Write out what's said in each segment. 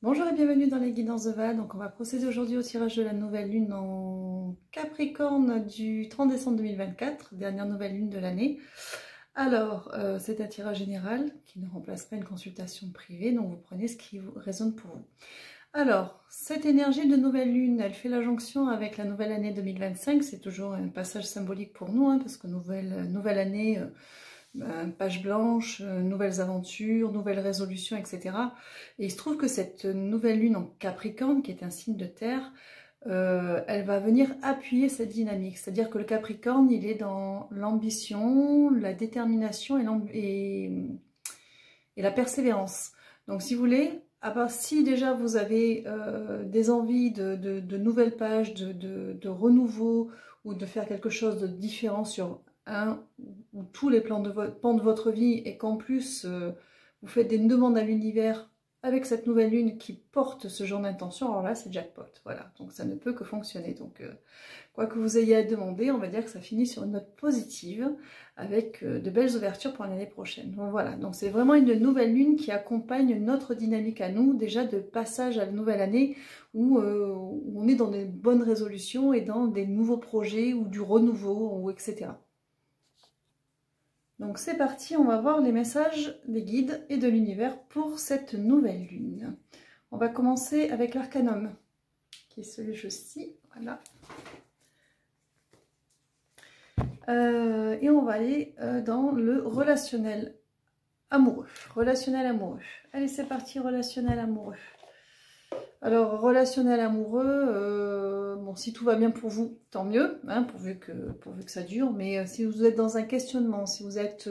Bonjour et bienvenue dans les guidances de Val. Donc on va procéder aujourd'hui au tirage de la nouvelle lune en Capricorne du 30 décembre 2024, dernière nouvelle lune de l'année. Alors c'est un tirage général qui ne remplace pas une consultation privée, donc vous prenez ce qui résonne pour vous. Alors cette énergie de nouvelle lune, elle fait la jonction avec la nouvelle année 2025, c'est toujours un passage symbolique pour nous, parce que nouvelle année... page blanche, nouvelles aventures, nouvelles résolutions, etc. Et il se trouve que cette nouvelle lune en Capricorne, qui est un signe de terre, elle va venir appuyer cette dynamique. C'est-à-dire que le Capricorne, il est dans l'ambition, la détermination et la persévérance. Donc si vous voulez, si déjà vous avez des envies de nouvelles pages, de renouveau, ou de faire quelque chose de différent sur un ou tous les pans de votre vie, et qu'en plus vous faites des demandes à l'univers avec cette nouvelle lune qui porte ce genre d'intention, alors là c'est jackpot, voilà, donc ça ne peut que fonctionner. Donc quoi que vous ayez à demander, on va dire que ça finit sur une note positive, avec de belles ouvertures pour l'année prochaine. Donc voilà, donc c'est vraiment une nouvelle lune qui accompagne notre dynamique à nous, déjà de passage à la nouvelle année, où on est dans des bonnes résolutions et dans des nouveaux projets, ou du renouveau, ou etc. Donc c'est parti, on va voir les messages des guides et de l'univers pour cette nouvelle lune. On va commencer avec l'arcanum, qui est celui-ci, voilà. Et on va aller dans le relationnel amoureux. Relationnel amoureux. Allez, c'est parti, relationnel amoureux. Alors, relationnel amoureux, bon, si tout va bien pour vous, tant mieux, pourvu que ça dure. Mais si vous êtes dans un questionnement, si vous êtes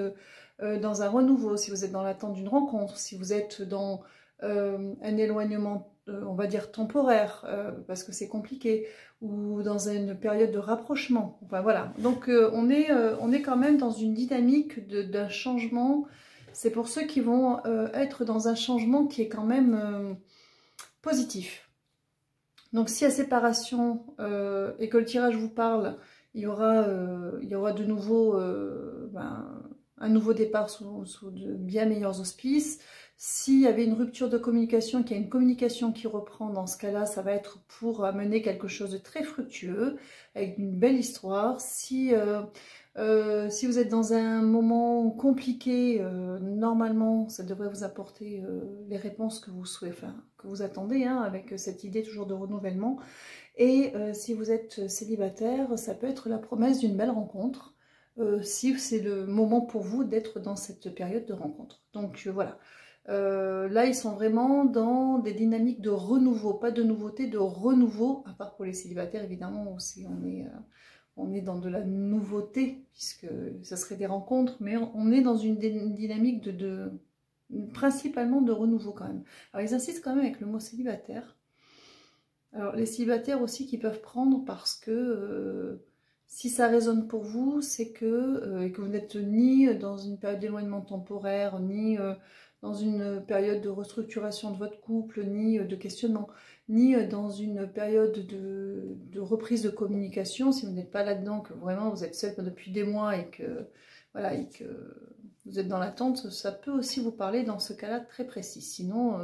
dans un renouveau, si vous êtes dans l'attente d'une rencontre, si vous êtes dans un éloignement, on va dire temporaire, parce que c'est compliqué, ou dans une période de rapprochement, enfin voilà. Donc on est quand même dans une dynamique d'un changement. C'est pour ceux qui vont être dans un changement qui est quand même positif. Donc si à séparation et que le tirage vous parle, il y aura de nouveau un nouveau départ sous de bien meilleurs auspices. S'il y avait une rupture de communication, qu'il y a une communication qui reprend, dans ce cas-là, ça va être pour amener quelque chose de très fructueux, avec une belle histoire. Si vous êtes dans un moment compliqué, normalement, ça devrait vous apporter les réponses que vous souhaitez, enfin, que vous attendez, avec cette idée toujours de renouvellement. Et si vous êtes célibataire, ça peut être la promesse d'une belle rencontre, si c'est le moment pour vous d'être dans cette période de rencontre. Donc voilà. Là, ils sont vraiment dans des dynamiques de renouveau, pas de nouveauté, de renouveau, à part pour les célibataires, évidemment, aussi on est dans de la nouveauté, puisque ça serait des rencontres, mais on est dans une dynamique principalement de renouveau quand même. Alors ils insistent quand même avec le mot célibataire. Alors les célibataires aussi qui peuvent prendre, parce que si ça résonne pour vous, c'est que vous n'êtes ni dans une période d'éloignement temporaire, ni dans une période de restructuration de votre couple, ni de questionnement, ni dans une période de reprise de communication. Si vous n'êtes pas là-dedans, que vraiment vous êtes seul depuis des mois et que, voilà, et que vous êtes dans l'attente, ça peut aussi vous parler dans ce cas-là très précis. Sinon,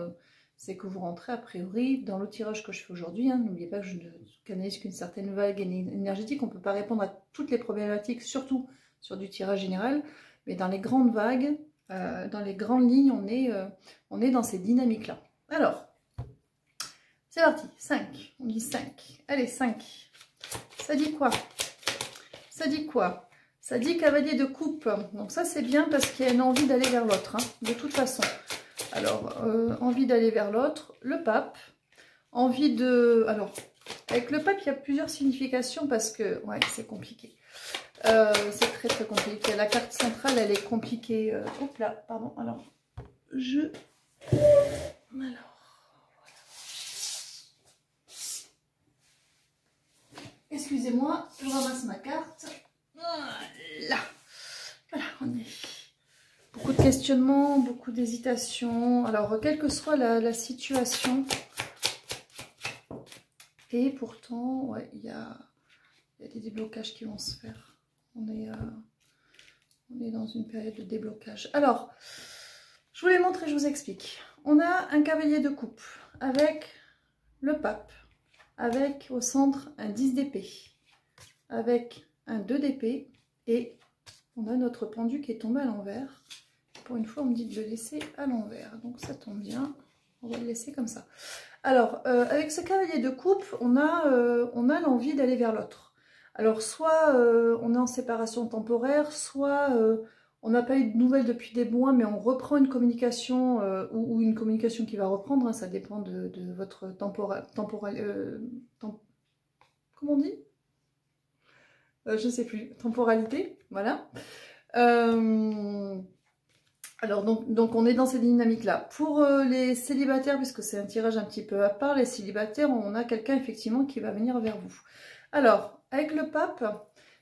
c'est que vous rentrez a priori dans le tirage que je fais aujourd'hui. N'oubliez pas que je ne canalise qu'une certaine vague énergétique. On ne peut pas répondre à toutes les problématiques, surtout sur du tirage général, mais dans les grandes vagues, dans les grandes lignes, on est dans ces dynamiques-là. Alors, c'est parti, 5, on dit 5. Allez, 5. Ça dit quoi? Ça dit quoi? Ça dit cavalier de coupe. Donc ça, c'est bien parce qu'il y a une envie d'aller vers l'autre, de toute façon. Alors, envie d'aller vers l'autre, le pape, envie de... Alors, avec le pape, il y a plusieurs significations parce que, ouais, c'est compliqué. C'est très très compliqué. La carte centrale, elle est compliquée. Hop là, pardon. Alors, alors, voilà. Excusez-moi, je ramasse ma carte. Voilà. Voilà, on y est. Beaucoup de questionnements, beaucoup d'hésitations. Alors, quelle que soit la situation, et pourtant, ouais, il y a des déblocages qui vont se faire. On est dans une période de déblocage. Alors, je vous les montre et je vous explique. On a un cavalier de coupe. avec le pape, avec au centre un 10 d'épée, avec un 2 d'épée, et on a notre pendu qui est tombé à l'envers. Pour une fois, on me dit de le laisser à l'envers, donc ça tombe bien, on va le laisser comme ça. Alors, avec ce cavalier de coupe, on a l'envie d'aller vers l'autre. Alors, soit on est en séparation temporaire, soit on n'a pas eu de nouvelles depuis des mois, mais on reprend une communication, ou une communication qui va reprendre, hein, ça dépend de votre comment on dit, je sais plus, temporalité, voilà. Alors donc on est dans cette dynamique-là. Pour les célibataires, puisque c'est un tirage un petit peu à part, les célibataires, on a quelqu'un effectivement qui va venir vers vous. Alors, avec le pape,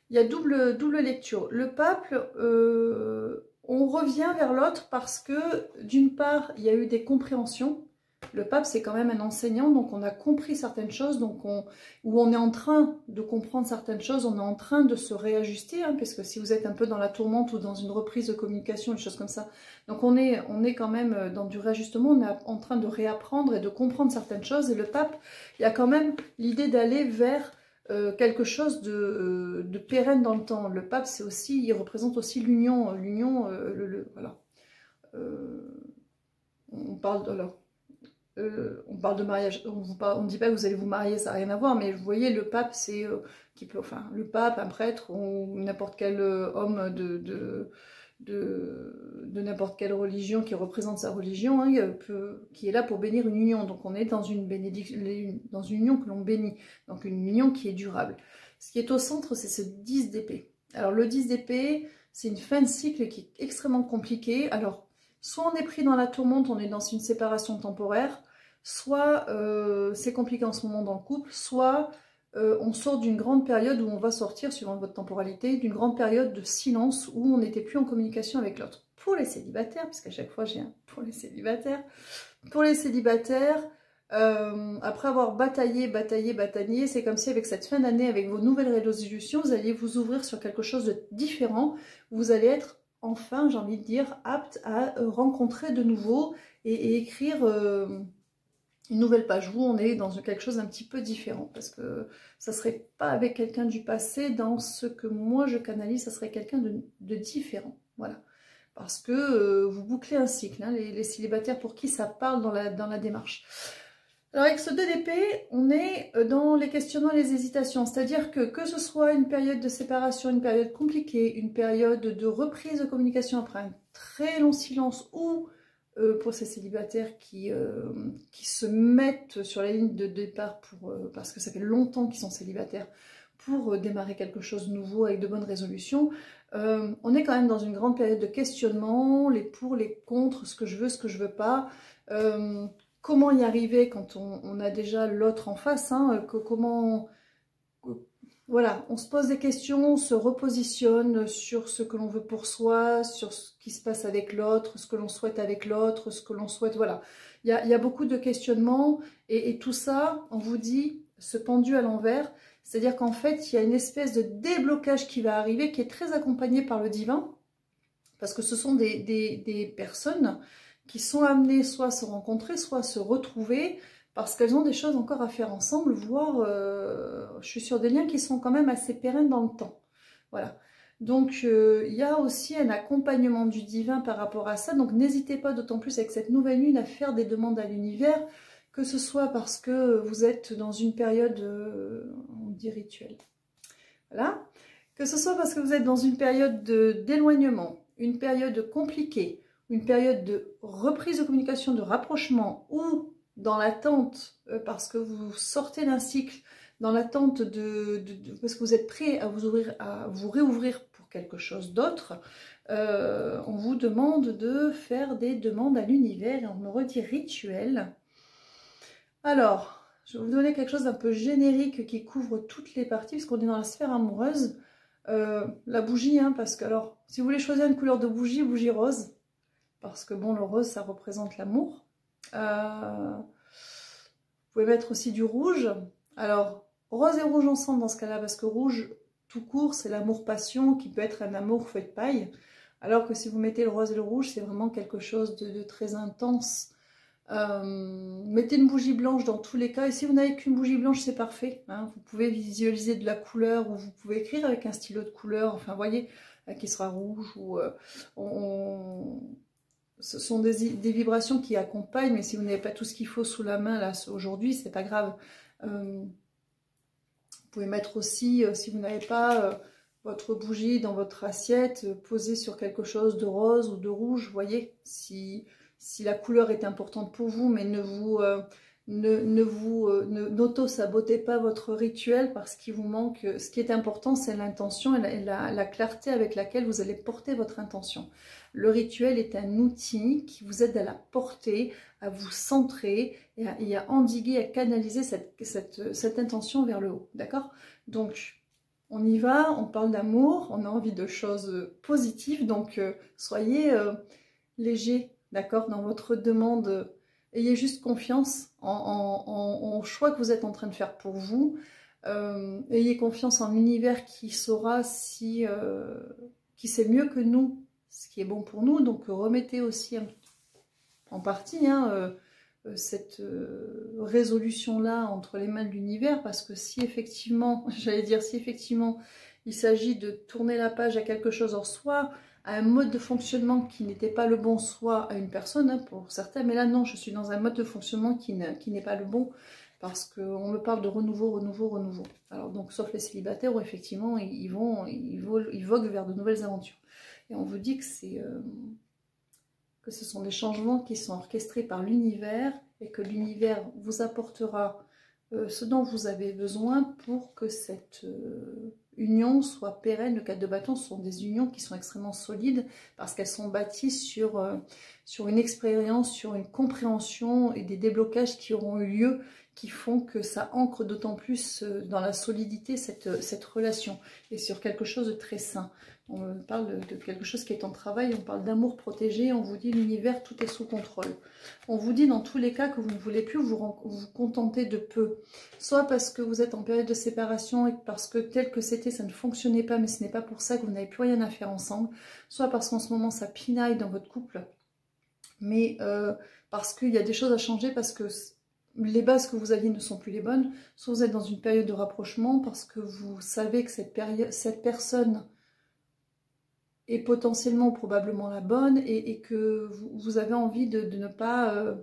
il y a double lecture. Le pape, on revient vers l'autre parce que, d'une part, il y a eu des compréhensions. Le pape, c'est quand même un enseignant, donc on a compris certaines choses, donc on est en train de comprendre certaines choses, on est en train de se réajuster, hein, parce que si vous êtes un peu dans la tourmente ou dans une reprise de communication, des choses comme ça, donc on est quand même dans du réajustement, on est en train de réapprendre et de comprendre certaines choses, et le pape, il y a quand même l'idée d'aller vers quelque chose de pérenne dans le temps. Le pape, c'est aussi, il représente aussi l'union, voilà. On parle de là. On parle de mariage, on ne dit pas que vous allez vous marier, ça n'a rien à voir, mais vous voyez, le pape, c'est le pape, un prêtre, ou n'importe quel homme de n'importe quelle religion qui représente sa religion, hein, qui est là pour bénir une union. Donc on est dans une bénédiction, dans une union que l'on bénit, donc une union qui est durable. Ce qui est au centre, c'est ce 10 d'épée. Alors le 10 d'épée, c'est une fin de cycle qui est extrêmement compliquée. Alors, soit on est pris dans la tourmente, on est dans une séparation temporaire, soit c'est compliqué en ce moment dans le couple, soit on sort d'une grande période où on va sortir, suivant votre temporalité, d'une grande période de silence où on n'était plus en communication avec l'autre. Pour les célibataires, parce qu'à chaque fois j'ai un pour les célibataires, après avoir bataillé, c'est comme si avec cette fin d'année, avec vos nouvelles résolutions, vous alliez vous ouvrir sur quelque chose de différent, vous allez être enfin, j'ai envie de dire, apte à rencontrer de nouveau et écrire une nouvelle page où on est dans quelque chose d'un petit peu différent, parce que ça serait pas avec quelqu'un du passé, dans ce que moi je canalise, ça serait quelqu'un de différent, voilà, parce que vous bouclez un cycle, hein, les célibataires pour qui ça parle dans la démarche. Alors avec ce 2 d'épée, on est dans les questionnements et les hésitations, c'est-à-dire que ce soit une période de séparation, une période compliquée, une période de reprise de communication après un très long silence, ou pour ces célibataires qui se mettent sur la ligne de départ parce que ça fait longtemps qu'ils sont célibataires, pour démarrer quelque chose de nouveau avec de bonnes résolutions, on est quand même dans une grande période de questionnement, les pour, les contre, ce que je veux, ce que je veux pas, comment y arriver quand on a déjà l'autre en face, hein, voilà, on se pose des questions, on se repositionne sur ce que l'on veut pour soi, sur ce qui se passe avec l'autre, ce que l'on souhaite avec l'autre, ce que l'on souhaite, voilà. Il y a beaucoup de questionnements, et tout ça, on vous dit, ce pendu à l'envers, c'est-à-dire qu'en fait, il y a une espèce de déblocage qui va arriver, qui est très accompagné par le divin, parce que ce sont des personnes qui sont amenées soit à se rencontrer, soit à se retrouver, parce qu'elles ont des choses encore à faire ensemble, voire, je suis sur des liens qui sont quand même assez pérennes dans le temps. Voilà. Donc, il y a aussi un accompagnement du divin par rapport à ça. Donc, n'hésitez pas, d'autant plus avec cette nouvelle lune, à faire des demandes à l'univers, que ce soit parce que vous êtes dans une période, on dit rituelle. Voilà. Que ce soit parce que vous êtes dans une période d'éloignement, une période compliquée, une période de reprise de communication, de rapprochement, ou dans l'attente, parce que vous sortez d'un cycle, dans l'attente parce que vous êtes prêt à vous réouvrir pour quelque chose d'autre, on vous demande de faire des demandes à l'univers, et on me redit rituel. Alors, je vais vous donner quelque chose d'un peu générique qui couvre toutes les parties, puisqu'on est dans la sphère amoureuse. La bougie, hein, parce que, alors, si vous voulez choisir une couleur de bougie, bougie rose, parce que bon, le rose, ça représente l'amour. Vous pouvez mettre aussi du rouge. Alors, rose et rouge ensemble dans ce cas-là, parce que rouge, tout court, c'est l'amour-passion, qui peut être un amour feu de paille. Alors que si vous mettez le rose et le rouge, c'est vraiment quelque chose de très intense, Mettez une bougie blanche dans tous les cas. Et si vous n'avez qu'une bougie blanche, c'est parfait. Hein. Vous pouvez visualiser de la couleur ou vous pouvez écrire avec un stylo de couleur. Enfin, vous voyez, qui sera rouge ou... Ce sont des vibrations qui accompagnent, mais si vous n'avez pas tout ce qu'il faut sous la main là aujourd'hui, c'est pas grave. Vous pouvez mettre aussi, si vous n'avez pas votre bougie dans votre assiette, posée sur quelque chose de rose ou de rouge, vous voyez, si la couleur est importante pour vous, mais n'auto-sabotez pas votre rituel parce qu'il vous manque. Ce qui est important, c'est l'intention et la clarté avec laquelle vous allez porter votre intention. Le rituel est un outil qui vous aide à la porter, à vous centrer et à endiguer, à canaliser cette intention vers le haut. D'accord? Donc, on y va, on parle d'amour, on a envie de choses positives, donc soyez léger, d'accord, dans votre demande. Ayez juste confiance en choix que vous êtes en train de faire pour vous. Ayez confiance en l'univers qui saura qui sait mieux que nous ce qui est bon pour nous. Donc remettez aussi en partie cette résolution-là entre les mains de l'univers, parce que si effectivement, j'allais dire, si effectivement il s'agit de tourner la page à quelque chose en soi, à un mode de fonctionnement qui n'était pas le bon, soit à une personne, hein, pour certains, mais là non, je suis dans un mode de fonctionnement qui n'est pas le bon, parce qu'on me parle de renouveau, renouveau, renouveau. Alors donc, sauf les célibataires où effectivement ils voguent vers de nouvelles aventures. Et on vous dit que ce sont des changements qui sont orchestrés par l'univers et que l'univers vous apportera ce dont vous avez besoin pour que cette union soit pérenne. Le 4 de bâton, ce sont des unions qui sont extrêmement solides parce qu'elles sont bâties sur une expérience, sur une compréhension et des déblocages qui auront eu lieu, qui font que ça ancre d'autant plus dans la solidité cette relation et sur quelque chose de très sain. On parle de quelque chose qui est en travail, on parle d'amour protégé, on vous dit l'univers, tout est sous contrôle. On vous dit dans tous les cas que vous ne voulez plus vous contenter de peu. Soit parce que vous êtes en période de séparation et parce que tel que c'était, ça ne fonctionnait pas, mais ce n'est pas pour ça que vous n'avez plus rien à faire ensemble. Soit parce qu'en ce moment, ça pinaille dans votre couple, mais parce qu'il y a des choses à changer, parce que les bases que vous aviez ne sont plus les bonnes. Soit vous êtes dans une période de rapprochement parce que vous savez que cette personne est potentiellement probablement la bonne et que vous avez envie de ne pas...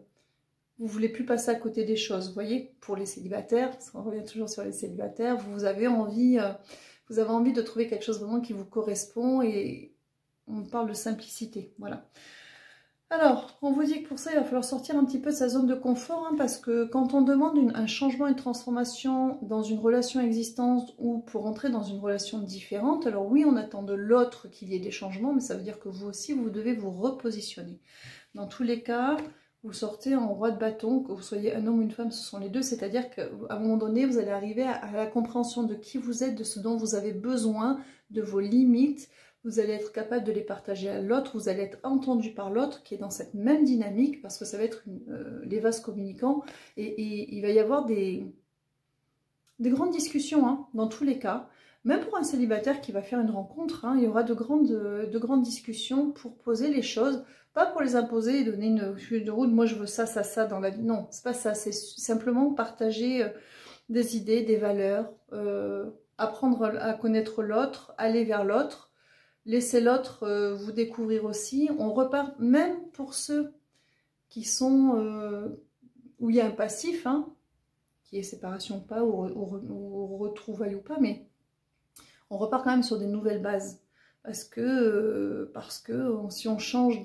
vous voulez plus passer à côté des choses, vous voyez, pour les célibataires, on revient toujours sur les célibataires, vous avez envie de trouver quelque chose vraiment qui vous correspond et on parle de simplicité, voilà. Alors, on vous dit que pour ça, il va falloir sortir un petit peu de sa zone de confort, hein, parce que quand on demande un changement, une transformation dans une relation existante ou pour entrer dans une relation différente, alors oui, on attend de l'autre qu'il y ait des changements, mais ça veut dire que vous aussi, vous devez vous repositionner. Dans tous les cas, vous sortez en roi de bâton, que vous soyez un homme ou une femme, ce sont les deux, c'est-à-dire qu'à un moment donné, vous allez arriver à la compréhension de qui vous êtes, de ce dont vous avez besoin, de vos limites. Vous allez être capable de les partager à l'autre, vous allez être entendu par l'autre qui est dans cette même dynamique, parce que ça va être les vases communicants, et il va y avoir des grandes discussions, hein, dans tous les cas. Même pour un célibataire qui va faire une rencontre, hein, il y aura de grandes discussions pour poser les choses, pas pour les imposer et donner une feuille de route, moi je veux ça, ça, ça dans la vie. Non, c'est pas ça, c'est simplement partager des idées, des valeurs, apprendre à connaître l'autre, aller vers l'autre, laissez l'autre vous découvrir aussi. On repart, même pour ceux qui sont, où il y a un passif, hein, qui est séparation ou pas, ou retrouvailles ou pas, mais on repart quand même sur des nouvelles bases. Parce que si on change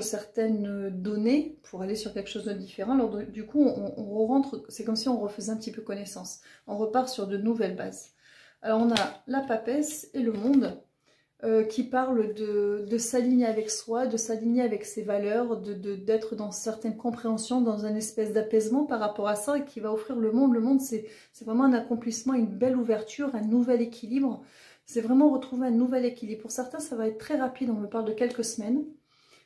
certaines données pour aller sur quelque chose de différent, alors du coup on rentre, c'est comme si on refaisait un petit peu connaissance. On repart sur de nouvelles bases. Alors on a la papesse et le monde qui parle de s'aligner avec soi, de s'aligner avec ses valeurs, d'être dans certaines compréhensions, dans un espèce d'apaisement par rapport à ça, et qui va offrir le monde. Le monde, c'est vraiment un accomplissement, une belle ouverture, un nouvel équilibre. C'est vraiment retrouver un nouvel équilibre. Pour certains, ça va être très rapide, on me parle de quelques semaines,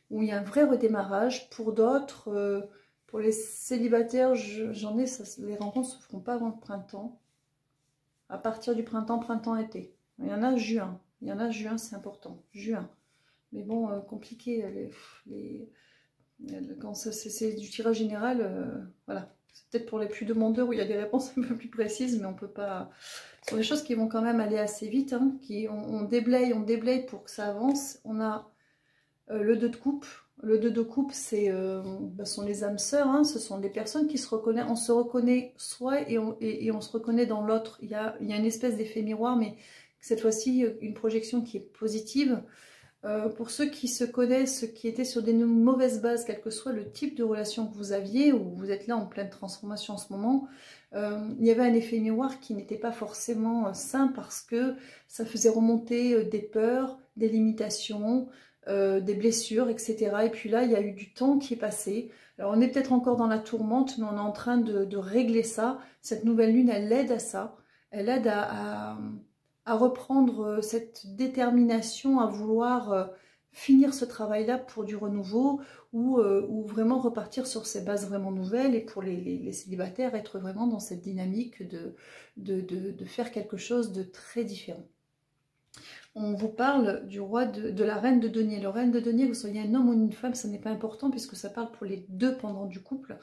où il y a un vrai redémarrage. Pour d'autres, pour les célibataires, j'en ai, les rencontres ne se feront pas avant le printemps. À partir du printemps, printemps-été. Il y en a juin. Il y en a juin, c'est important. Juin. Mais bon, compliqué. Quand c'est du tirage général, voilà. C'est peut-être pour les plus demandeurs où il y a des réponses un peu plus précises, mais on peut pas... Ce sont des choses qui vont quand même aller assez vite, hein, on déblaye pour que ça avance. On a le 2 de coupe. Le 2 de coupe, sont les âmes sœurs, hein, ce sont des personnes qui se reconnaissent. On se reconnaît soi et on se reconnaît dans l'autre. Il y a une espèce d'effet miroir, mais cette fois-ci, une projection qui est positive. Pour ceux qui se connaissent, qui étaient sur des mauvaises bases, quel que soit le type de relation que vous aviez, ou vous êtes là en pleine transformation en ce moment, il y avait un effet miroir qui n'était pas forcément sain parce que ça faisait remonter des peurs, des limitations, des blessures, etc. Et puis là, il y a eu du temps qui est passé. Alors on est peut-être encore dans la tourmente, mais on est en train de régler ça. Cette nouvelle lune, elle aide à ça. Elle aide à reprendre cette détermination à vouloir finir ce travail-là pour du renouveau ou vraiment repartir sur ces bases vraiment nouvelles et pour les célibataires, être vraiment dans cette dynamique de faire quelque chose de très différent. On vous parle du roi de la reine de denier. Le reine de denier, que vous soyez un homme ou une femme, ça n'est pas important puisque ça parle pour les deux pendant du couple.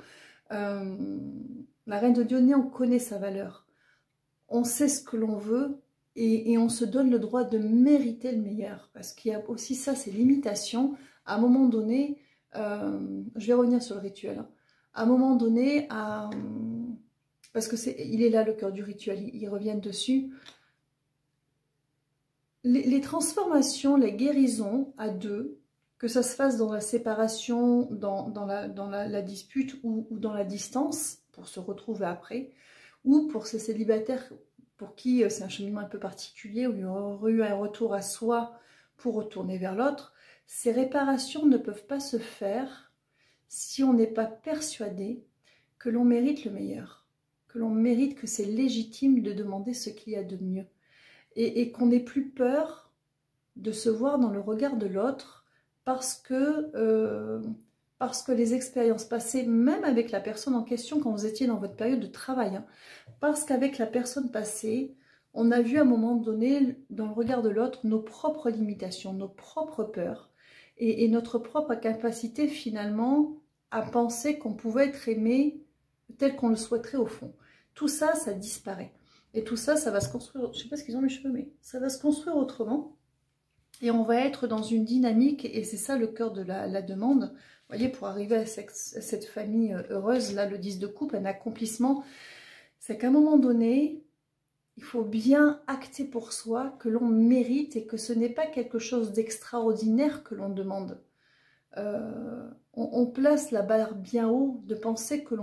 La reine de denier, on connaît sa valeur. On sait ce que l'on veut et on se donne le droit de mériter le meilleur. Parce qu'il y a aussi ça, ces limitations. À un moment donné, je vais revenir sur le rituel. Hein. À un moment donné, parce que il est là le cœur du rituel, ils reviennent dessus. Les transformations, les guérisons à deux, que ça se fasse dans la séparation, dans la dispute ou dans la distance, pour se retrouver après, ou pour ces célibataires pour qui c'est un cheminement un peu particulier, où il y aurait eu un retour à soi pour retourner vers l'autre, ces réparations ne peuvent pas se faire si on n'est pas persuadé que l'on mérite le meilleur, que l'on mérite, que c'est légitime de demander ce qu'il y a de mieux. Et qu'on n'ait plus peur de se voir dans le regard de l'autre parce que les expériences passées, même avec la personne en question quand vous étiez dans votre période de travail, hein, parce qu'avec la personne passée, on a vu à un moment donné dans le regard de l'autre nos propres limitations, nos propres peurs et notre propre capacité finalement à penser qu'on pouvait être aimé tel qu'on le souhaiterait au fond. Tout ça, ça disparaît. Et tout ça, ça va se construire, je ne sais pas ce qu'ils ont mes cheveux, mais ça va se construire autrement. Et on va être dans une dynamique, et c'est ça le cœur de la demande. Vous voyez, pour arriver à cette famille heureuse, là, le 10 de coupe, un accomplissement, c'est qu'à un moment donné, il faut bien acter pour soi que l'on mérite et que ce n'est pas quelque chose d'extraordinaire que l'on demande. On place la barre bien haut de penser que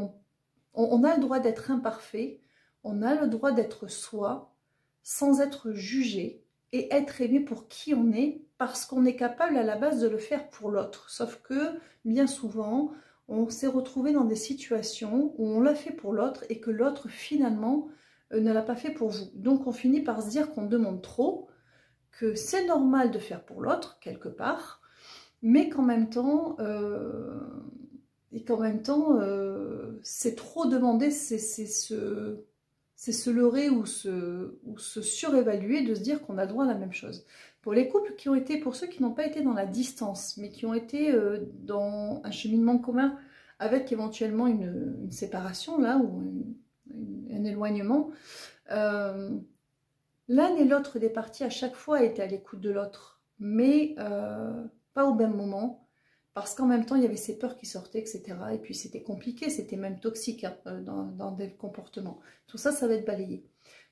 on a le droit d'être imparfait, on a le droit d'être soi, sans être jugé, et être aimé pour qui on est, parce qu'on est capable à la base de le faire pour l'autre. Sauf que, bien souvent, on s'est retrouvé dans des situations où on l'a fait pour l'autre, et que l'autre, finalement, ne l'a pas fait pour vous. Donc on finit par se dire qu'on demande trop, que c'est normal de faire pour l'autre, quelque part, mais qu'en même temps... c'est trop demander, c'est se leurrer ou se surévaluer de se dire qu'on a droit à la même chose. Pour les couples qui ont été, pour ceux qui n'ont pas été dans la distance, mais qui ont été dans un cheminement commun avec éventuellement une séparation, là, ou un éloignement, l'un et l'autre des parties à chaque fois étaient à l'écoute de l'autre, mais pas au même moment. Parce qu'en même temps, il y avait ces peurs qui sortaient, etc. Et puis c'était compliqué, c'était même toxique hein, dans des comportements. Tout ça, ça va être balayé.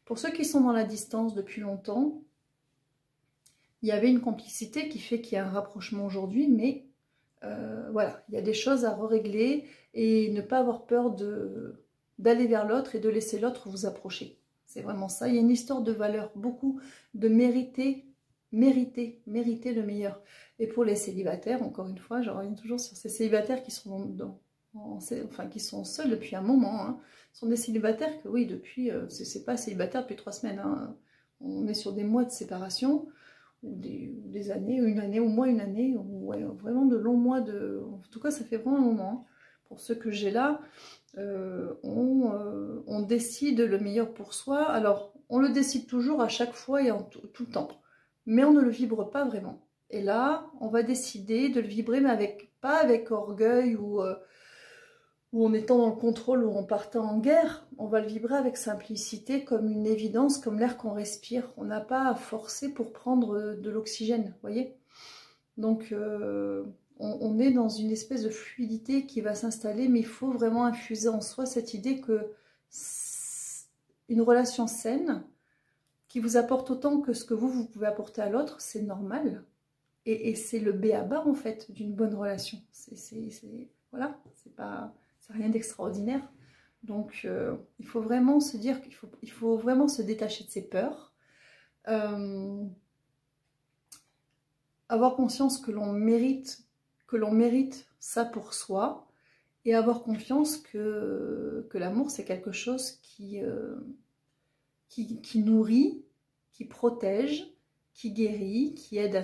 Pour ceux qui sont dans la distance depuis longtemps, il y avait une complicité qui fait qu'il y a un rapprochement aujourd'hui, mais voilà, il y a des choses à régler et ne pas avoir peur d'aller vers l'autre et de laisser l'autre vous approcher. C'est vraiment ça. Il y a une histoire de valeur, beaucoup de mériter le meilleur. Et pour les célibataires, encore une fois, je reviens toujours sur ces célibataires qui sont qui sont seuls depuis un moment. Hein. Ce sont des célibataires que, oui, depuis, c'est pas célibataire depuis 3 semaines. Hein. On est sur des mois de séparation, ou des années, une année, au moins une année, ou ouais, vraiment de longs mois de... En tout cas, ça fait vraiment un moment. Hein. Pour ceux que j'ai là, on décide le meilleur pour soi. Alors, on le décide toujours à chaque fois et tout le temps. Mais on ne le vibre pas vraiment. Et là, on va décider de le vibrer, mais pas avec orgueil ou en étant dans le contrôle ou en partant en guerre. On va le vibrer avec simplicité, comme une évidence, comme l'air qu'on respire. On n'a pas à forcer pour prendre de l'oxygène, vous voyez. Donc, on est dans une espèce de fluidité qui va s'installer, mais il faut vraiment infuser en soi cette idée que une relation saine, qui vous apporte autant que ce que vous pouvez apporter à l'autre, c'est normal. Et c'est le b.a.-ba en fait d'une bonne relation. Voilà, c'est rien d'extraordinaire. Donc il faut vraiment se dire qu'il faut vraiment se détacher de ses peurs. Avoir conscience que l'on mérite ça pour soi. Et avoir confiance que l'amour c'est quelque chose qui nourrit, qui protège, qui guérit, qui aide à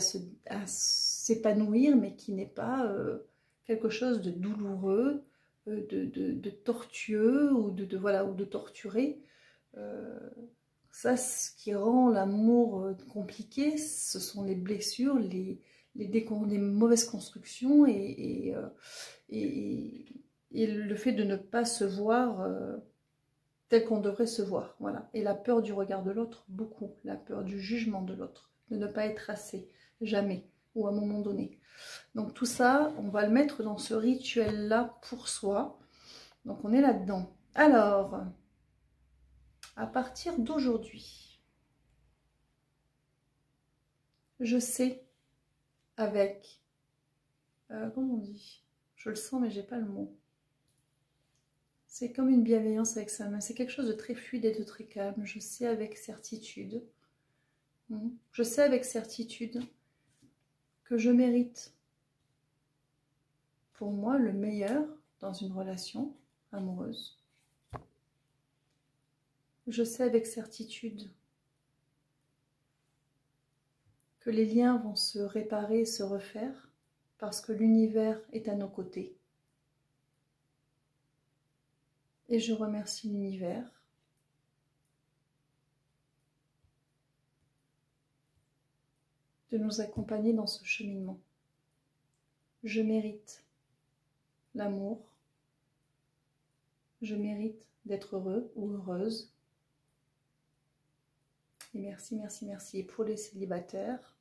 s'épanouir, mais qui n'est pas quelque chose de douloureux, de tortueux ou voilà, ou de torturé. Ça, ce qui rend l'amour compliqué, ce sont les blessures, les mauvaises constructions et le fait de ne pas se voir tel qu'on devrait se voir, voilà. Et la peur du regard de l'autre, beaucoup. La peur du jugement de l'autre, de ne pas être assez, jamais, ou à un moment donné. Donc tout ça, on va le mettre dans ce rituel-là pour soi. Donc on est là-dedans. Alors, à partir d'aujourd'hui, je sais avec... comment on dit? Je le sens, mais j'ai pas le mot. C'est comme une bienveillance avec sa main. C'est quelque chose de très fluide et de très calme. Je sais avec certitude. Je sais avec certitude que je mérite pour moi le meilleur dans une relation amoureuse. Je sais avec certitude que les liens vont se réparer et se refaire parce que l'univers est à nos côtés. Et je remercie l'univers de nous accompagner dans ce cheminement. Je mérite l'amour. Je mérite d'être heureux ou heureuse. Et merci, merci, merci. Et pour les célibataires,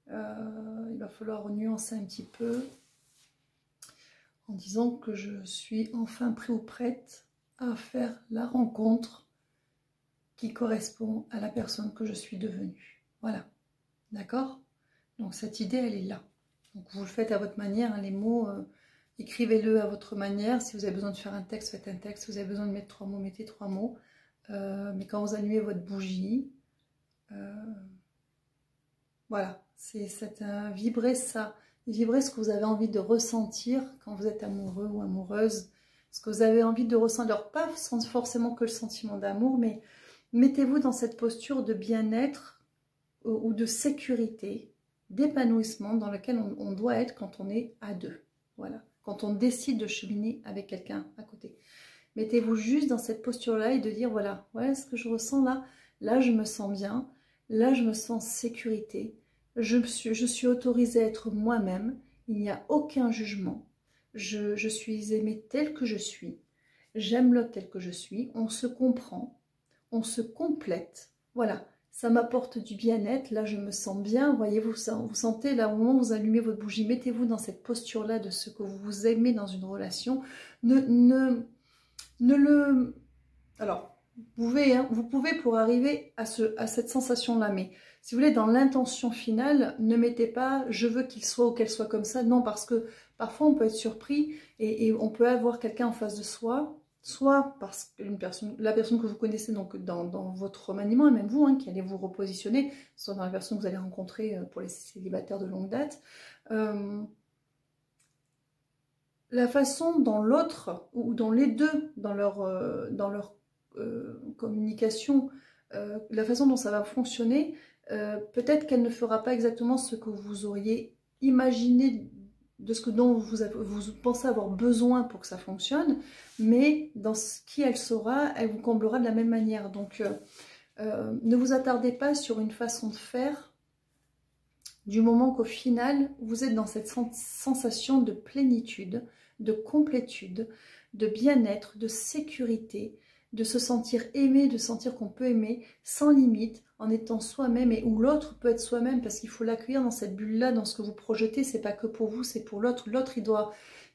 il va falloir nuancer un petit peu en disant que je suis enfin prêt ou prête à faire la rencontre qui correspond à la personne que je suis devenue. Voilà, d'accord? Donc cette idée, elle est là. Donc vous le faites à votre manière, hein, les mots, écrivez-le à votre manière. Si vous avez besoin de faire un texte, faites un texte. Si vous avez besoin de mettre 3 mots, mettez 3 mots. Mais quand vous allumez votre bougie, voilà, c'est vibrer ça. Vibrez ce que vous avez envie de ressentir quand vous êtes amoureux ou amoureuse. Ce que vous avez envie de ressentir. Alors, pas forcément que le sentiment d'amour, mais mettez-vous dans cette posture de bien-être ou de sécurité, d'épanouissement dans lequel on doit être quand on est à deux. Voilà, quand on décide de cheminer avec quelqu'un à côté. Mettez-vous juste dans cette posture-là et de dire, voilà, voilà ce que je ressens là. Là, je me sens bien. Là, je me sens en sécurité. Je suis autorisée à être moi-même, il n'y a aucun jugement, je suis aimée telle que je suis, j'aime l'autre tel que je suis, on se comprend, on se complète, voilà, ça m'apporte du bien-être, là je me sens bien, voyez-vous, vous sentez là au moment où vous allumez votre bougie, mettez-vous dans cette posture-là de ce que vous aimez dans une relation, alors, vous pouvez pour arriver à cette sensation-là, mais si vous voulez, dans l'intention finale, ne mettez pas « je veux qu'il soit ou qu'elle soit comme ça ». Non, parce que parfois on peut être surpris et on peut avoir quelqu'un en face de soi, soit parce que la personne que vous connaissez donc dans votre remaniement, et même vous, hein, qui allez vous repositionner, soit dans la personne que vous allez rencontrer pour les célibataires de longue date. La façon dont l'autre, ou dont les deux, dans leur communication, la façon dont ça va fonctionner, peut-être qu'elle ne fera pas exactement ce que vous auriez imaginé de ce dont vous pensez avoir besoin pour que ça fonctionne, mais dans ce qui elle sera, elle vous comblera de la même manière. Donc Ne vous attardez pas sur une façon de faire, du moment qu'au final, vous êtes dans cette sensation de plénitude, de complétude, de bien-être, de sécurité, de se sentir aimé, de sentir qu'on peut aimer sans limite, en étant soi-même, et où l'autre peut être soi-même, parce qu'il faut l'accueillir dans cette bulle-là, dans ce que vous projetez, c'est pas que pour vous, c'est pour l'autre. L'autre,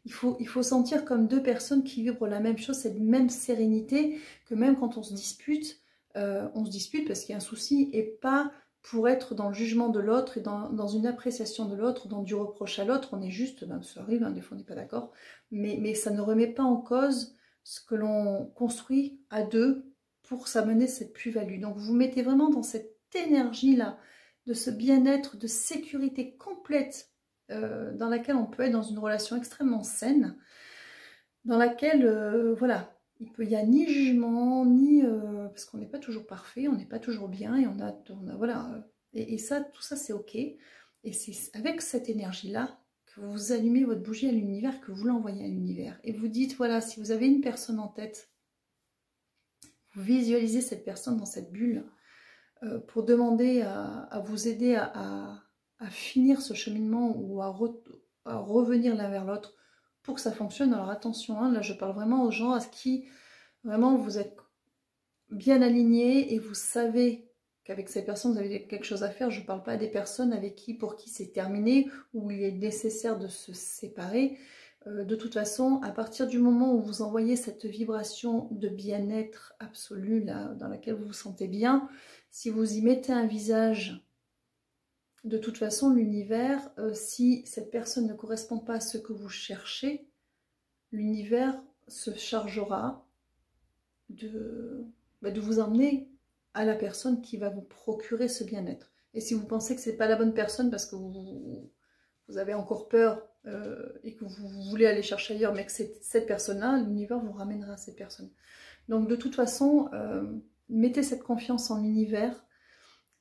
il faut sentir comme deux personnes qui vibrent la même chose, cette même sérénité, que même quand on se dispute parce qu'il y a un souci, et pas pour être dans le jugement de l'autre et dans une appréciation de l'autre, dans du reproche à l'autre. On est juste, ben, ça arrive, hein, des fois on n'est pas d'accord, mais ça ne remet pas en cause ce que l'on construit à deux pour s'amener cette plus-value. Donc vous mettez vraiment dans cette énergie-là, de ce bien-être, de sécurité complète, dans laquelle on peut être dans une relation extrêmement saine, dans laquelle, voilà, il n'y a ni jugement, ni... parce qu'on n'est pas toujours parfait, on n'est pas toujours bien, et on a voilà. Et ça, tout ça, c'est OK. Et c'est avec cette énergie-là que vous allumez votre bougie à l'univers, que vous l'envoyez à l'univers. Et vous dites, voilà, si vous avez une personne en tête, vous visualisez cette personne dans cette bulle, pour demander à vous aider à finir ce cheminement, ou à revenir l'un vers l'autre pour que ça fonctionne. Alors attention, hein, là je parle vraiment aux gens à qui vraiment vous êtes bien alignés et vous savez qu'avec ces personnes vous avez quelque chose à faire. Je ne parle pas des personnes pour qui c'est terminé, où il est nécessaire de se séparer. De toute façon, à partir du moment où vous envoyez cette vibration de bien-être absolu, là, dans laquelle vous vous sentez bien, si vous y mettez un visage, de toute façon, l'univers, si cette personne ne correspond pas à ce que vous cherchez, l'univers se chargera de vous emmener à la personne qui va vous procurer ce bien-être. Et si vous pensez que ce n'est pas la bonne personne parce que vous avez encore peur et que vous voulez aller chercher ailleurs, mais que c'est cette personne-là, l'univers vous ramènera à cette personne. Donc de toute façon, mettez cette confiance en l'univers,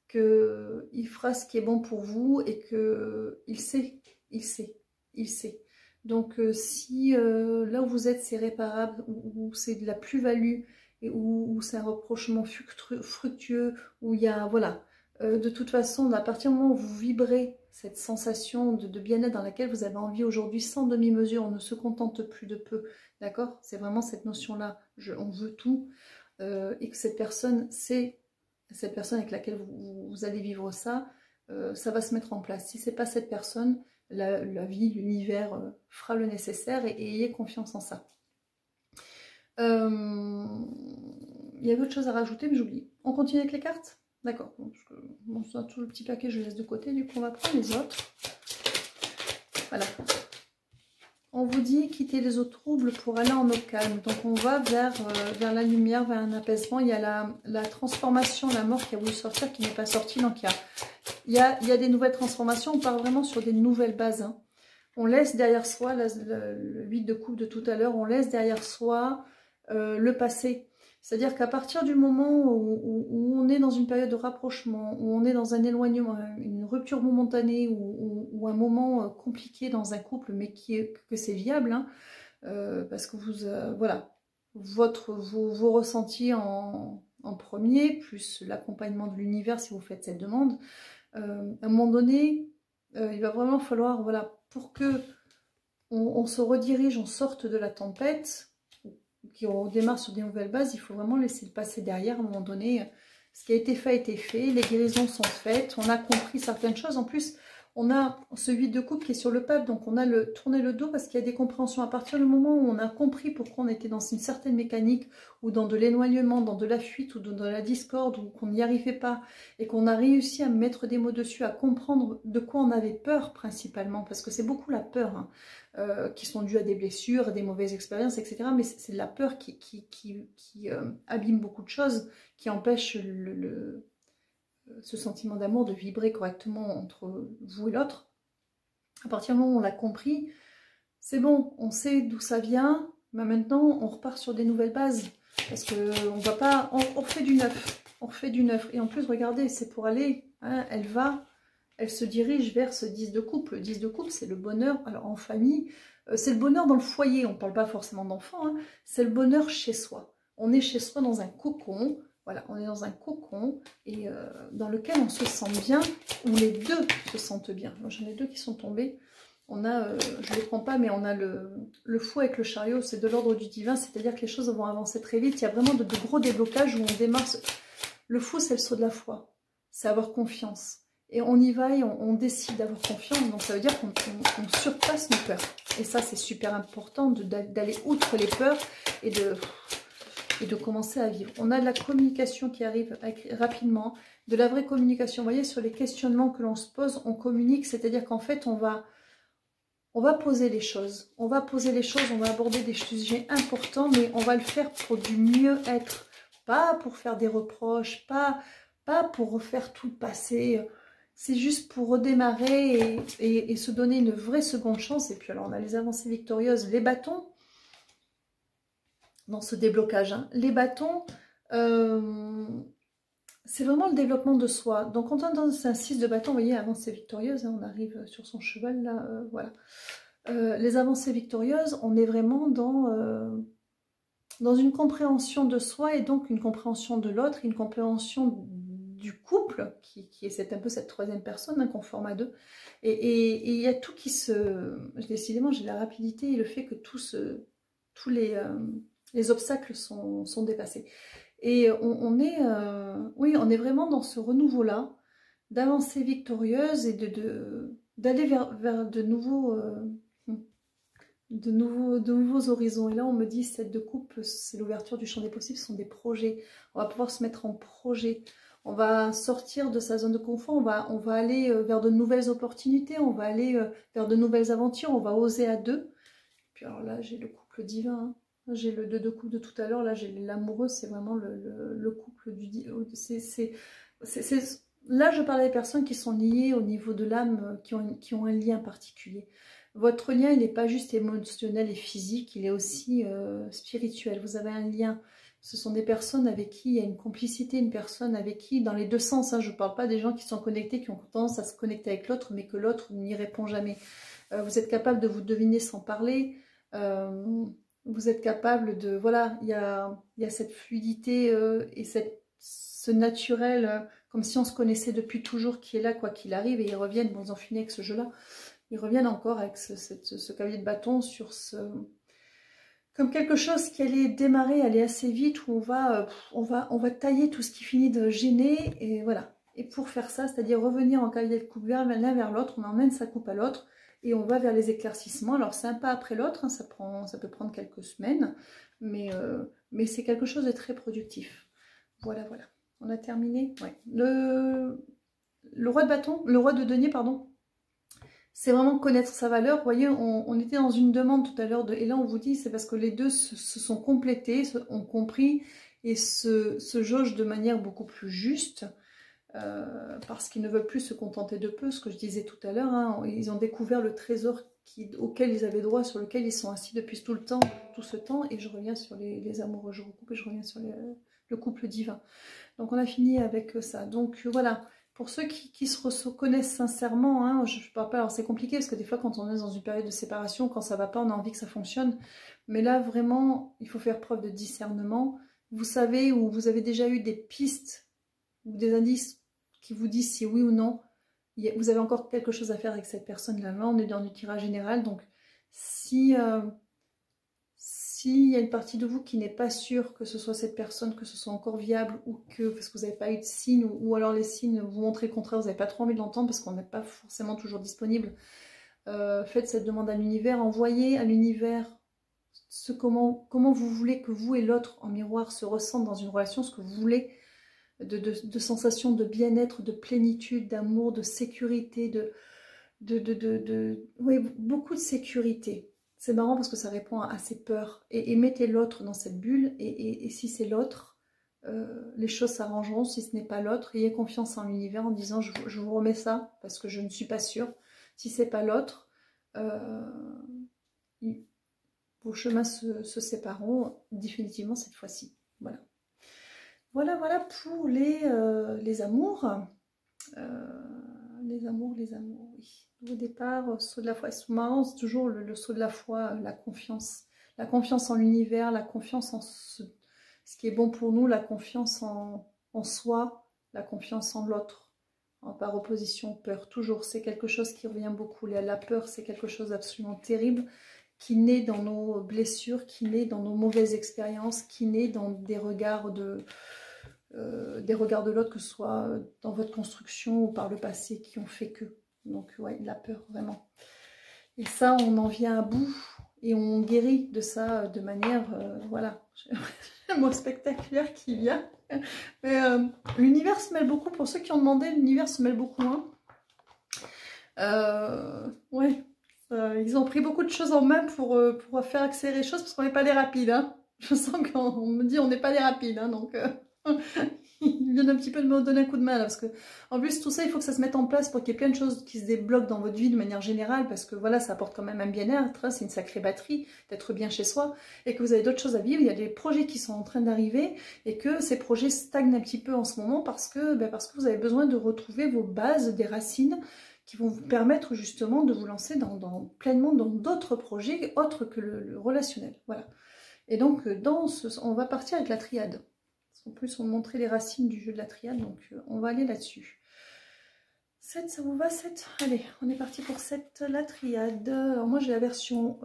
qu'il fera ce qui est bon pour vous, et qu'il sait, il sait, il sait. Donc si là où vous êtes c'est réparable, ou c'est de la plus-value, et où c'est un rapprochement fructueux, où il y a, voilà, de toute façon, à partir du moment où vous vibrez cette sensation de bien-être dans laquelle vous avez envie aujourd'hui, sans demi-mesure, on ne se contente plus de peu, d'accord? C'est vraiment cette notion-là, on veut tout, et que cette personne, c'est cette personne avec laquelle vous allez vivre ça, ça va se mettre en place. Si c'est pas cette personne, la vie, l'univers fera le nécessaire, et ayez confiance en ça. Il y avait autre chose à rajouter, mais j'oublie. On continue avec les cartes? D'accord. Bon, ça, tout le petit paquet, je laisse de côté. Du coup, on va prendre les autres. Voilà. On vous dit quitter les eaux troubles pour aller en eau calme. Donc, on va vers la lumière, vers un apaisement. Il y a la transformation, la mort qui a voulu sortir, qui n'est pas sortie. Donc, il y a des nouvelles transformations. On part vraiment sur des nouvelles bases. Hein. On laisse derrière soi, le 8 de coupe de tout à l'heure, on laisse derrière soi le passé. C'est-à-dire qu'à partir du moment où on est dans une période de rapprochement, où on est dans un éloignement, une rupture momentanée, ou un moment compliqué dans un couple, mais que c'est viable, hein, parce que voilà, vos ressentis en premier, plus l'accompagnement de l'univers si vous faites cette demande, à un moment donné, il va vraiment falloir, voilà, pour que on se redirige, on sorte de la tempête, qu'on démarre sur des nouvelles bases, il faut vraiment laisser le passé derrière. À un moment donné, ce qui a été fait a été fait, les guérisons sont faites, on a compris certaines choses. En plus, on a ce 8 de coupe qui est sur le pape, donc on a tourné le dos parce qu'il y a des compréhensions. À partir du moment où on a compris pourquoi on était dans une certaine mécanique, ou dans de l'éloignement, dans de la fuite, ou dans la discorde, ou qu'on n'y arrivait pas, et qu'on a réussi à mettre des mots dessus, à comprendre de quoi on avait peur principalement, parce que c'est beaucoup la peur, hein, qui sont dues à des blessures, à des mauvaises expériences, etc. Mais c'est de la peur qui abîme beaucoup de choses, qui empêche ce sentiment d'amour de vibrer correctement entre vous et l'autre. À partir du moment où on l'a compris, c'est bon, on sait d'où ça vient, mais maintenant on repart sur des nouvelles bases, parce que on va pas, on refait du neuf, on refait du neuf. Et en plus, regardez, c'est pour aller, hein, elle se dirige vers ce 10 de coupe. Le 10 de coupe, c'est le bonheur, alors en famille, c'est le bonheur dans le foyer, on ne parle pas forcément d'enfants, hein, c'est le bonheur chez soi. On est chez soi dans un cocon, Voilà, on est dans un cocon et dans lequel on se sent bien, où les deux se sentent bien. Moi, j'en ai deux qui sont tombés. On a, je ne les prends pas, mais on a le fou avec le chariot, c'est de l'ordre du divin, c'est-à-dire que les choses vont avancer très vite. Il y a vraiment de gros déblocages où on démarre. Le fou, c'est le saut de la foi, c'est avoir confiance. Et on y va et on décide d'avoir confiance, donc ça veut dire qu'on surpasse nos peurs. Et ça, c'est super important d'aller outre les peurs et de commencer à vivre. On a de la communication qui arrive rapidement, de la vraie communication. Vous voyez, sur les questionnements que l'on se pose, on communique, c'est-à-dire qu'en fait, on va poser les choses. On va poser les choses, on va aborder des sujets importants, mais on va le faire pour du mieux-être. Pas pour faire des reproches, pas pour refaire tout le passé. C'est juste pour redémarrer et se donner une vraie seconde chance. Et puis alors, on a les avancées victorieuses, les bâtons, dans ce déblocage. Hein. Les bâtons, c'est vraiment le développement de soi. Donc, quand on est dans un 6 de bâton, vous voyez, avancée victorieuse, hein, on arrive sur son cheval, là, voilà. Les avancées victorieuses, on est vraiment dans une compréhension de soi et donc une compréhension de l'autre, une compréhension du couple, qui est un peu cette troisième personne hein, qu'on forme à deux. Et il y a tout qui se... Décidément, j'ai la rapidité et le fait que tous les obstacles sont dépassés. Et oui, on est vraiment dans ce renouveau-là, d'avancer victorieuse et d'aller vers de nouveaux horizons. Et là, on me dit, cette de coupe, c'est l'ouverture du champ des possibles, ce sont des projets. On va pouvoir se mettre en projet. On va sortir de sa zone de confort, on va aller vers de nouvelles opportunités, on va aller vers de nouvelles aventures, on va oser à deux. Puis alors là, j'ai le couple divin, hein. J'ai le 2 de coupe de tout à l'heure, là j'ai l'amoureux, c'est vraiment le couple du... Là, je parle des personnes qui sont liées au niveau de l'âme, qui ont un lien particulier. Votre lien, il n'est pas juste émotionnel et physique, il est aussi spirituel. Vous avez un lien. Ce sont des personnes avec qui il y a une complicité, une personne avec qui, dans les deux sens, hein, je ne parle pas des gens qui sont connectés, qui ont tendance à se connecter avec l'autre, mais que l'autre n'y répond jamais. Vous êtes capable de vous deviner sans parler. Vous êtes capable de... Voilà, il y a cette fluidité et ce naturel, comme si on se connaissait depuis toujours, qui est là, quoi qu'il arrive, et ils reviennent, bon, ils ont fini avec ce jeu-là, ils reviennent encore avec ce cavalier de bâton sur ce... Comme quelque chose qui allait démarrer, aller assez vite, où on va tailler tout ce qui finit de gêner, et voilà. Et pour faire ça, c'est-à-dire revenir en cavalier de coupe l'un vers l'autre, on emmène sa coupe à l'autre, et on va vers les éclaircissements. Alors c'est un pas après l'autre, hein, ça peut prendre quelques semaines, mais c'est quelque chose de très productif. Voilà, voilà. On a terminé. Ouais. Le roi de bâton, le roi de denier, pardon. C'est vraiment connaître sa valeur. Vous voyez, on était dans une demande tout à l'heure, et là on vous dit, c'est parce que les deux se sont complétés, ont compris, et se jaugent de manière beaucoup plus juste, parce qu'ils ne veulent plus se contenter de peu, ce que je disais tout à l'heure, hein, ils ont découvert le trésor auquel ils avaient droit, sur lequel ils sont assis depuis tout ce temps, et je reviens sur les amoureux, je recoupe et je reviens sur le couple divin. Donc on a fini avec ça. Donc voilà, pour ceux qui se reconnaissent sincèrement, hein, je ne parle pas, alors c'est compliqué parce que des fois quand on est dans une période de séparation, quand ça ne va pas, on a envie que ça fonctionne. Mais là vraiment, il faut faire preuve de discernement. Vous savez, ou vous avez déjà eu des pistes ou des indices qui vous disent si oui ou non, vous avez encore quelque chose à faire avec cette personne-là. Là, on est dans du tirage général, donc s'il y a une partie de vous qui n'est pas sûre que ce soit cette personne, que ce soit encore viable, ou que, parce que vous n'avez pas eu de signes, ou alors les signes vous montrent le contraire, vous n'avez pas trop envie de l'entendre parce qu'on n'est pas forcément toujours disponible, faites cette demande à l'univers, envoyez à l'univers comment vous voulez que vous et l'autre en miroir se ressentent dans une relation, ce que vous voulez, de sensations de bien-être, de plénitude, d'amour, de sécurité, oui, beaucoup de sécurité. C'est marrant parce que ça répond à ses peurs. Et mettez l'autre dans cette bulle. Et si c'est l'autre, les choses s'arrangeront. Si ce n'est pas l'autre, ayez confiance en l'univers en disant je vous remets ça parce que je ne suis pas sûre. Si c'est pas l'autre, vos chemins se sépareront définitivement cette fois-ci. Voilà. Voilà pour les amours. Les amours, oui. Au départ, saut de la foi. C'est marrant, c'est toujours le saut de la foi, la confiance en l'univers, la confiance en Ce qui est bon pour nous, la confiance en soi, la confiance en l'autre. Par opposition, peur, toujours, c'est quelque chose qui revient beaucoup. La peur, c'est quelque chose d'absolument terrible, qui naît dans nos blessures, qui naît dans nos mauvaises expériences, qui naît dans des regards de l'autre, que ce soit dans votre construction ou par le passé, qui ont fait que. Donc, ouais, la peur, vraiment. Et ça, on en vient à bout et on guérit de ça de manière, voilà, un mot spectaculaire qui vient. Mais l'univers se mêle beaucoup, pour ceux qui ont demandé, l'univers se mêle beaucoup. Hein. Ouais, ils ont pris beaucoup de choses en main pour faire accélérer les choses, parce qu'on n'est pas des rapides. Hein. Je sens qu'on me dit on n'est pas des rapides, hein, donc ils viennent un petit peu de me donner un coup de main là, parce que en plus tout ça il faut que ça se mette en place pour qu'il y ait plein de choses qui se débloquent dans votre vie de manière générale, parce que voilà, ça apporte quand même un bien-être, hein, c'est une sacrée batterie d'être bien chez soi, et que vous avez d'autres choses à vivre, il y a des projets qui sont en train d'arriver, et que ces projets stagnent un petit peu en ce moment parce que vous avez besoin de retrouver vos bases, des racines, qui vont vous permettre justement de vous lancer pleinement dans d'autres projets autres que le relationnel. Voilà. Et donc, on va partir avec la triade. En plus, on montrait les racines du jeu de la triade, donc on va aller là-dessus. 7, ça vous va 7? Allez, on est parti pour 7, la triade. Alors moi, j'ai la version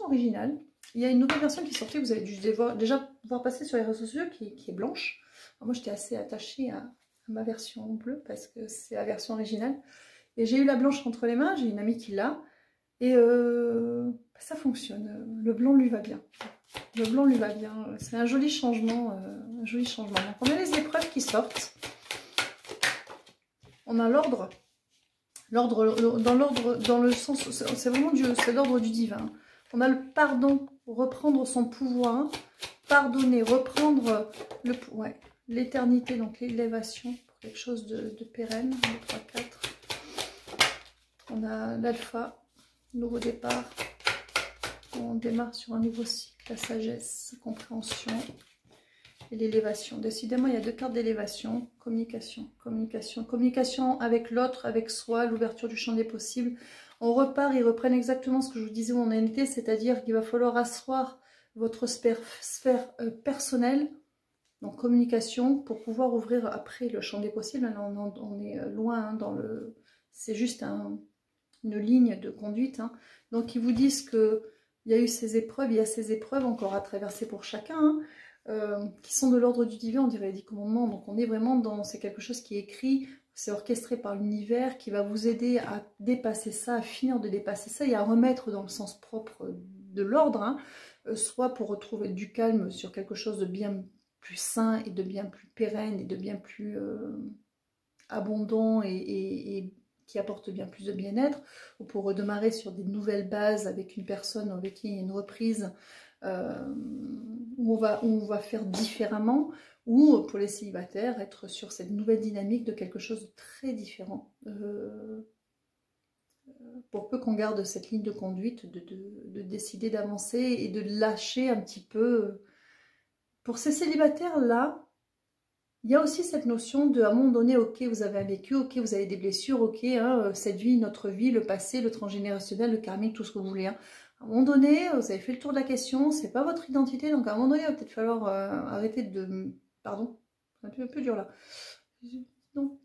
originale. Il y a une nouvelle version qui est sortie, vous avez dû déjà voir passer sur les réseaux sociaux, qui est blanche. Alors moi, j'étais assez attachée à ma version bleue, parce que c'est la version originale. Et j'ai eu la blanche entre les mains, j'ai une amie qui l'a. Et ça fonctionne, le blanc lui va bien. Le blanc lui va bien, c'est un joli changement. Donc on a les épreuves qui sortent. On a l'ordre. Dans le sens, c'est vraiment c'est l'ordre du divin. On a le pardon, reprendre son pouvoir, pardonner, reprendre l'éternité, donc l'élévation pour quelque chose de pérenne. 2, 3, 4. On a l'alpha, nouveau départ. On démarre sur un nouveau cycle, la sagesse, compréhension et l'élévation. Décidément, il y a 2 cartes d'élévation, communication, avec l'autre, avec soi, l'ouverture du champ des possibles. On repart, ils reprennent exactement ce que je vous disais où on en était, c'est-à-dire qu'il va falloir asseoir votre sphère personnelle, donc communication, pour pouvoir ouvrir après le champ des possibles. Là, on est loin dans le... C'est juste une ligne de conduite. Hein. Donc, ils vous disent que il y a eu ces épreuves, il y a ces épreuves encore à traverser pour chacun, qui sont de l'ordre du divin, on dirait les 10 commandements. Donc on est vraiment c'est quelque chose qui est écrit, c'est orchestré par l'univers, qui va vous aider à dépasser ça, à finir de dépasser ça et à remettre dans le sens propre de l'ordre, hein, soit pour retrouver du calme sur quelque chose de bien plus sain et de bien plus pérenne et de bien plus abondant et qui apporte bien plus de bien-être, ou pour redémarrer sur des nouvelles bases avec une personne avec qui il y a une reprise où on va faire différemment, ou pour les célibataires, être sur cette nouvelle dynamique de quelque chose de très différent. Pour peu qu'on garde cette ligne de conduite, de décider d'avancer et de lâcher un petit peu. Pour ces célibataires-là, il y a aussi cette notion de, à un moment donné, ok, vous avez un vécu, ok, vous avez des blessures, ok, hein, cette vie, notre vie, le passé, le transgénérationnel, le karmique, tout ce que vous voulez. Hein. À un moment donné, vous avez fait le tour de la question, c'est pas votre identité, donc à un moment donné, il va peut-être falloir arrêter de... Pardon, c'est un peu dur là. Non,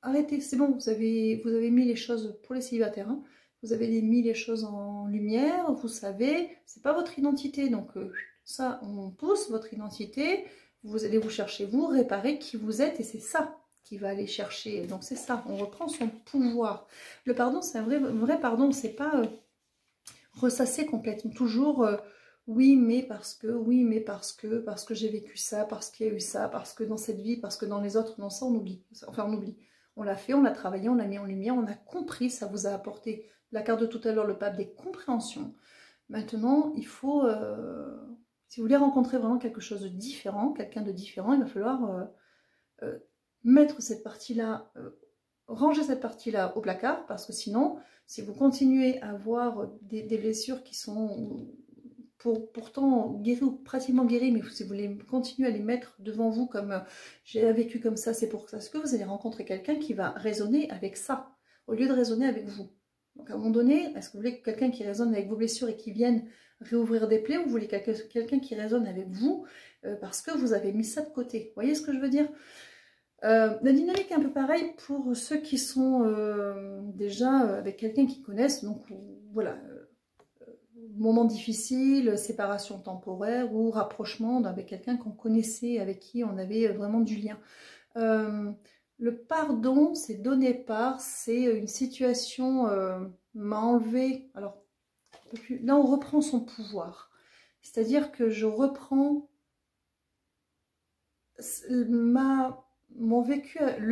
arrêtez, c'est bon, vous avez mis les choses pour les célibataires, hein, vous avez mis les choses en lumière, vous savez, c'est pas votre identité, donc ça, on pousse votre identité. Vous allez vous chercher, vous, réparer qui vous êtes, et c'est ça qui va aller chercher. Donc c'est ça, on reprend son pouvoir. Le pardon, c'est un vrai pardon, c'est pas ressasser complètement. Toujours, oui, mais parce que j'ai vécu ça, parce qu'il y a eu ça, parce que dans cette vie, parce que dans les autres, non, ça on oublie. Enfin, on oublie. On l'a fait, on l'a travaillé, on l'a mis en lumière, on a compris, ça vous a apporté, la carte de tout à l'heure, le pape, des compréhensions. Maintenant, il faut... si vous voulez rencontrer vraiment quelque chose de différent, quelqu'un de différent, il va falloir mettre cette partie-là, ranger cette partie-là au placard, parce que sinon, si vous continuez à avoir des blessures qui sont pourtant guéries ou pratiquement guéries, mais si vous voulez continuer à les mettre devant vous comme j'ai vécu comme ça, c'est pour ça, ce que vous allez rencontrer quelqu'un qui va raisonner avec ça, au lieu de raisonner avec vous. Donc à un moment donné, est-ce que vous voulez quelqu'un qui résonne avec vos blessures et qui vienne réouvrir des plaies, vous voulez quelqu'un qui résonne avec vous, parce que vous avez mis ça de côté. Vous voyez ce que je veux dire? La dynamique est un peu pareille pour ceux qui sont déjà avec quelqu'un qu'ils connaissent, donc voilà, moment difficile, séparation temporaire ou rapprochement avec quelqu'un qu'on connaissait, avec qui on avait vraiment du lien. Le pardon, c'est donner part, c'est une situation m'a enlevé, alors là on reprend son pouvoir, c'est-à-dire que je reprends le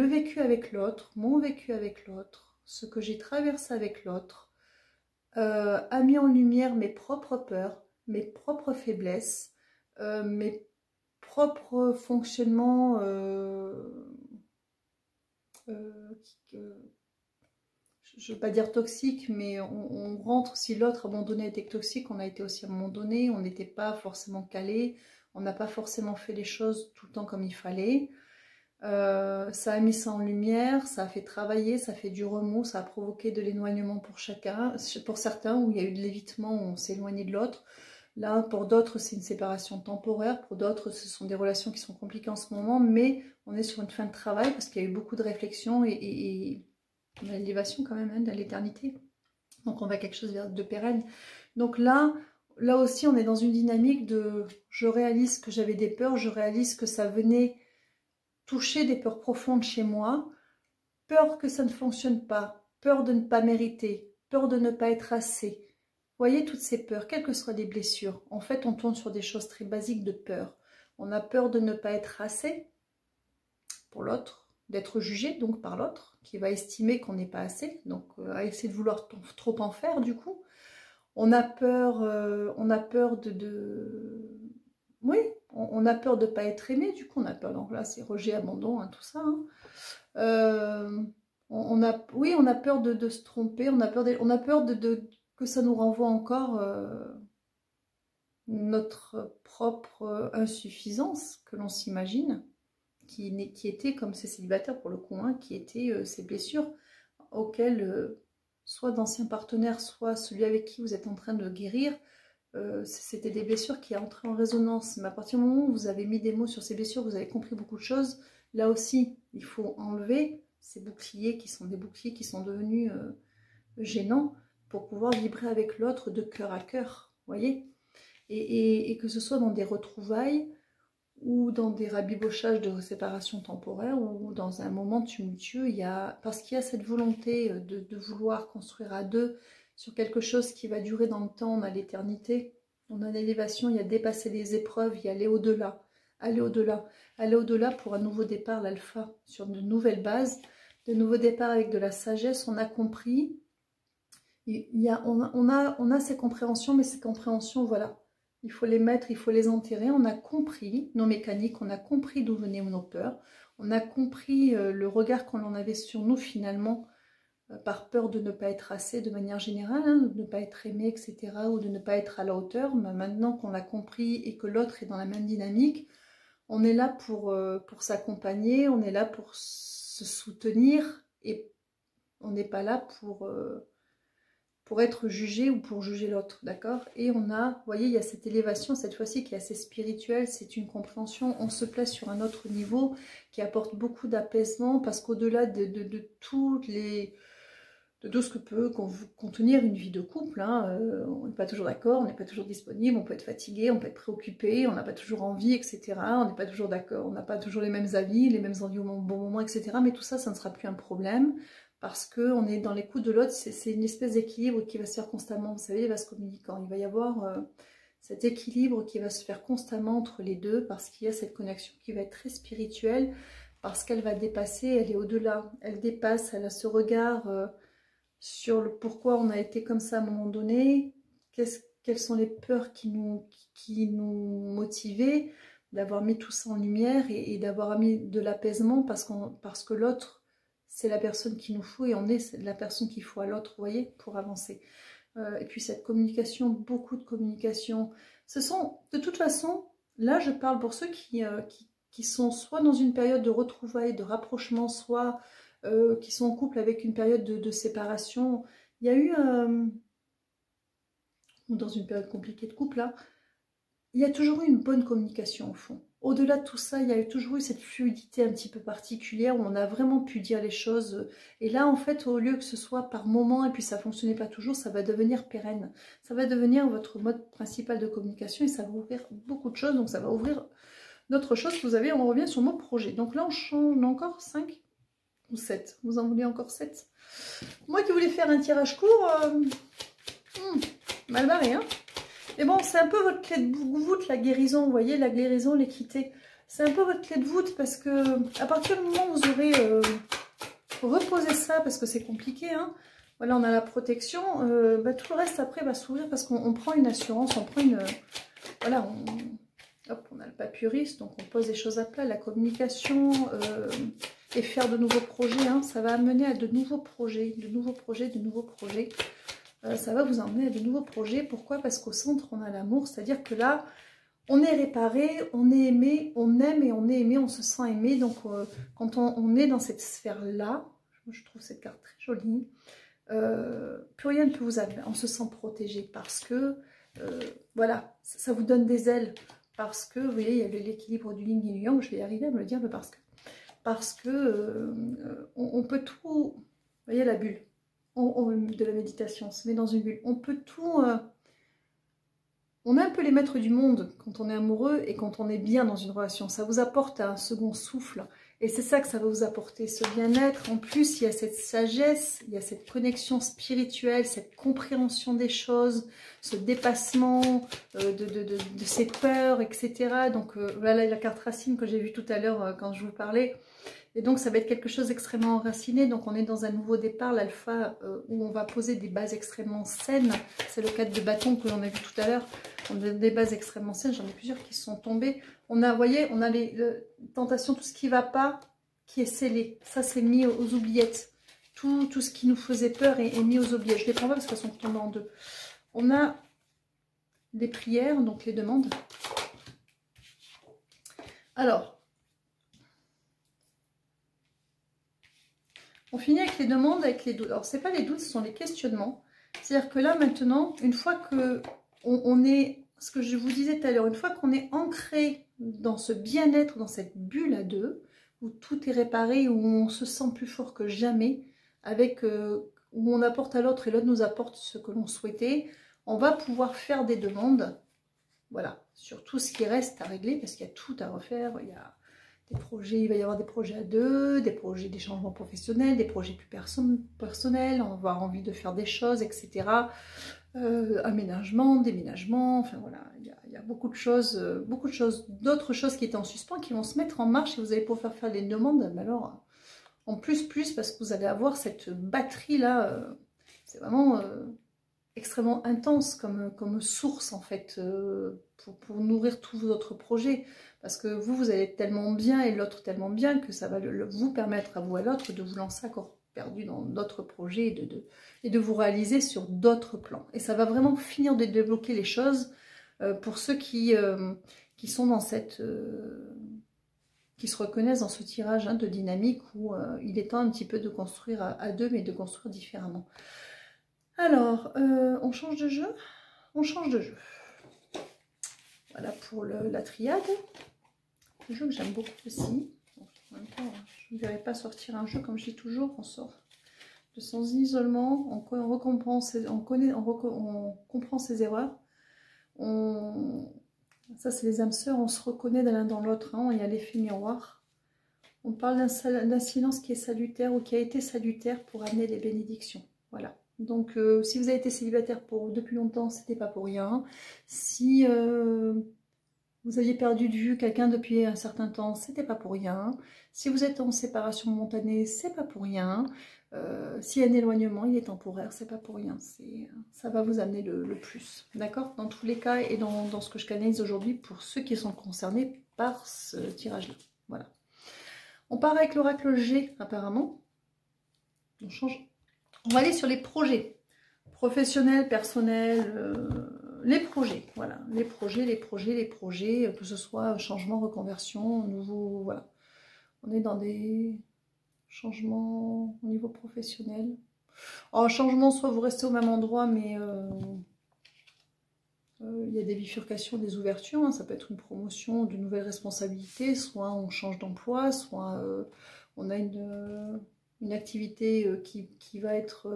vécu avec l'autre, mon vécu avec l'autre, ce que j'ai traversé avec l'autre, a mis en lumière mes propres peurs, mes propres faiblesses, mes propres fonctionnements je ne veux pas dire toxiques, mais on rentre, si l'autre à un moment donné était toxique, on a été aussi à un moment donné, on n'était pas forcément calé, on n'a pas forcément fait les choses tout le temps comme il fallait. Ça a mis ça en lumière, ça a fait travailler, ça a fait du remous, ça a provoqué de l'éloignement pour chacun, pour certains où il y a eu de l'évitement, où on s'est éloigné de l'autre. Là, pour d'autres, c'est une séparation temporaire, pour d'autres, ce sont des relations qui sont compliquées en ce moment, mais on est sur une fin de travail parce qu'il y a eu beaucoup de réflexion et on a l'élévation quand même hein, de l'éternité. Donc on va quelque chose de pérenne. Donc là aussi, on est dans une dynamique de je réalise que j'avais des peurs, je réalise que ça venait toucher des peurs profondes chez moi, peur que ça ne fonctionne pas, peur de ne pas mériter, peur de ne pas être assez. Vous voyez toutes ces peurs, quelles que soient les blessures. En fait, on tourne sur des choses très basiques de peur. On a peur de ne pas être assez pour l'autre, d'être jugé donc par l'autre, qui va estimer qu'on n'est pas assez, donc à essayer de vouloir trop en faire du coup. On a peur oui, on a peur de ne pas être aimé, du coup on a peur, donc là c'est rejet, abandon, hein, tout ça. Hein. Oui, on a peur de se tromper, on a peur que ça nous renvoie encore notre propre insuffisance que l'on s'imagine, qui était, comme ces célibataires pour le coup, hein, qui étaient ces blessures auxquelles soit d'anciens partenaires, soit celui avec qui vous êtes en train de guérir, c'était des blessures qui entraient en résonance. Mais à partir du moment où vous avez mis des mots sur ces blessures, vous avez compris beaucoup de choses. Là aussi, il faut enlever ces boucliers qui sont des boucliers qui sont devenus gênants pour pouvoir vibrer avec l'autre de cœur à cœur, voyez, et que ce soit dans des retrouvailles ou dans des rabibochages de séparation temporaire ou dans un moment tumultueux, parce qu'il y a cette volonté de vouloir construire à deux sur quelque chose qui va durer dans le temps, on a l'éternité, on a l'élévation, il y a dépasser les épreuves, il y a aller au-delà, aller au-delà, aller au-delà pour un nouveau départ, l'alpha, sur de nouvelles bases, de nouveaux départs avec de la sagesse, on a compris, on a ces compréhensions, mais ces compréhensions, voilà, il faut les mettre, il faut les enterrer. On a compris nos mécaniques, on a compris d'où venaient nos peurs, on a compris le regard qu'on en avait sur nous finalement, par peur de ne pas être assez de manière générale, hein, de ne pas être aimé, etc., ou de ne pas être à la hauteur. Mais maintenant qu'on l'a compris et que l'autre est dans la même dynamique, on est là pour s'accompagner, on est là pour se soutenir, et on n'est pas là pour être jugé ou pour juger l'autre, d'accord? Et on a, vous voyez, il y a cette élévation, cette fois-ci, qui est assez spirituelle, c'est une compréhension, on se place sur un autre niveau, qui apporte beaucoup d'apaisement, parce qu'au-delà de tout ce que peut contenir une vie de couple, hein, on n'est pas toujours d'accord, on n'est pas toujours disponible, on peut être fatigué, on peut être préoccupé, on n'a pas toujours envie, etc. On n'est pas toujours d'accord, on n'a pas toujours les mêmes avis, les mêmes envies au bon moment, etc. Mais tout ça, ça ne sera plus un problème, parce qu'on est dans l'écoute de l'autre, c'est une espèce d'équilibre qui va se faire constamment, vous savez, il va se communiquant, il va y avoir cet équilibre qui va se faire constamment entre les deux, parce qu'il y a cette connexion qui va être très spirituelle, parce qu'elle va dépasser, elle est au-delà, elle dépasse, elle a ce regard sur le pourquoi on a été comme ça à un moment donné, quelles sont les peurs qui nous motivaient, d'avoir mis tout ça en lumière et d'avoir mis de l'apaisement parce que l'autre, c'est la personne qu'il nous faut et on est la personne qu'il faut à l'autre, vous voyez, pour avancer. Et puis cette communication, beaucoup de communication. Ce sont, de toute façon, là je parle pour ceux qui sont soit dans une période de retrouvailles, de rapprochement, soit qui sont en couple avec une période de séparation. Il y a eu ou dans une période compliquée de couple, là, il y a toujours eu une bonne communication au fond. Au-delà de tout ça, il y a toujours eu cette fluidité un petit peu particulière où on a vraiment pu dire les choses. Et là, en fait, au lieu que ce soit par moment et puis ça ne fonctionnait pas toujours, ça va devenir pérenne. Ça va devenir votre mode principal de communication et ça va ouvrir beaucoup de choses. Donc, ça va ouvrir d'autres choses que vous avez. On revient sur mon projet. Donc là, on change encore 5 ou 7. Vous en voulez encore 7? Moi qui voulais faire un tirage court, mal barré, hein. Mais bon, c'est un peu votre clé de voûte, la guérison, vous voyez, la guérison, l'équité. C'est un peu votre clé de voûte parce que à partir du moment où vous aurez reposé ça, parce que c'est compliqué, hein, voilà, on a la protection, tout le reste après va s'ouvrir parce qu'on prend une assurance, on prend une... voilà, on a le papyrus, donc on pose des choses à plat, la communication et faire de nouveaux projets, hein, ça va amener à de nouveaux projets, de nouveaux projets, de nouveaux projets. Ça va vous emmener à de nouveaux projets. Pourquoi? Parce qu'au centre, on a l'amour. C'est-à-dire que là, on est réparé, on est aimé, on aime et on est aimé, on se sent aimé. Donc, quand on est dans cette sphère-là, je trouve cette carte très jolie, plus rien ne peut vous arriver. On se sent protégé parce que, voilà, ça vous donne des ailes. Parce que, vous voyez, il y a l'équilibre du yin et du yang. Je vais y arriver à me le dire, mais parce que on peut tout... Vous voyez la bulle de la méditation, on se met dans une bulle. On peut tout... on est un peu les maîtres du monde quand on est amoureux et quand on est bien dans une relation. Ça vous apporte un second souffle. Et c'est ça que ça va vous apporter, ce bien-être. En plus, il y a cette sagesse, il y a cette connexion spirituelle, cette compréhension des choses, ce dépassement de ses peurs, etc. Donc voilà la carte racine que j'ai vue tout à l'heure quand je vous parlais. Et donc, ça va être quelque chose d'extrêmement enraciné. Donc, on est dans un nouveau départ, l'alpha, où on va poser des bases extrêmement saines. C'est le cadre de bâton que l'on a vu tout à l'heure. On a des bases extrêmement saines. J'en ai plusieurs qui sont tombées. On a, vous voyez, on a les tentations, tout ce qui ne va pas, qui est scellé. Ça, c'est mis aux oubliettes. Tout ce qui nous faisait peur est mis aux oubliettes. Je ne les prends pas parce qu'elles sont tombées en deux. On a des prières, donc les demandes. Alors, on finit avec les demandes, avec les doutes. Alors, ce n'est pas les doutes, ce sont les questionnements. C'est-à-dire que là, maintenant, une fois que on est, ce que je vous disais tout à l'heure, une fois qu'on est ancré dans ce bien-être, dans cette bulle à deux, où tout est réparé, où on se sent plus fort que jamais, avec où on apporte à l'autre et l'autre nous apporte ce que l'on souhaitait, on va pouvoir faire des demandes, voilà, sur tout ce qui reste à régler, parce qu'il y a tout à refaire, il y a... des projets, il va y avoir des projets à deux, des projets, des changements professionnels, des projets plus personnels, on va avoir envie de faire des choses, etc. Aménagement, déménagement, enfin voilà, il y a beaucoup de choses, d'autres choses qui étaient en suspens qui vont se mettre en marche et vous allez pouvoir faire les demandes, mais alors en plus, parce que vous allez avoir cette batterie-là, c'est vraiment extrêmement intense comme source en fait, pour nourrir tous vos autres projets. Parce que vous allez être tellement bien et l'autre tellement bien que ça va vous permettre à vous et à l'autre de vous lancer encore perdu dans d'autres projets et de vous réaliser sur d'autres plans. Et ça va vraiment finir de débloquer les choses pour ceux qui sont dans cette... qui se reconnaissent dans ce tirage de dynamique où il est temps un petit peu de construire à deux, mais de construire différemment. Alors, on change de jeu? On change de jeu. Voilà pour la triade. Un jeu que j'aime beaucoup aussi. Bon, en même temps, je ne verrai pas sortir un jeu comme je dis toujours. On sort de son isolement, on comprend ses erreurs. Ça, c'est les âmes sœurs, on se reconnaît de l'un dans l'autre. Hein, il y a l'effet miroir. On parle d'un silence qui est salutaire ou qui a été salutaire pour amener les bénédictions. Voilà. Donc, si vous avez été célibataire depuis longtemps, c'était pas pour rien. Si vous aviez perdu de vue quelqu'un depuis un certain temps, c'était pas pour rien. Si vous êtes en séparation momentanée, c'est pas pour rien. S'il y a un éloignement, il est temporaire, c'est pas pour rien. Ça va vous amener le plus. D'accord? Dans tous les cas et dans ce que je canalise aujourd'hui pour ceux qui sont concernés par ce tirage-là. Voilà. On part avec l'oracle G, apparemment. On change. On va aller sur les projets. Professionnels, personnels, les projets. Voilà. Les projets, que ce soit changement, reconversion, nouveau, voilà. On est dans des changements au niveau professionnel. En changement, soit vous restez au même endroit, mais il y a des bifurcations, des ouvertures, hein. Ça peut être une promotion, de nouvelles responsabilités, soit on change d'emploi, soit on a une activité qui va être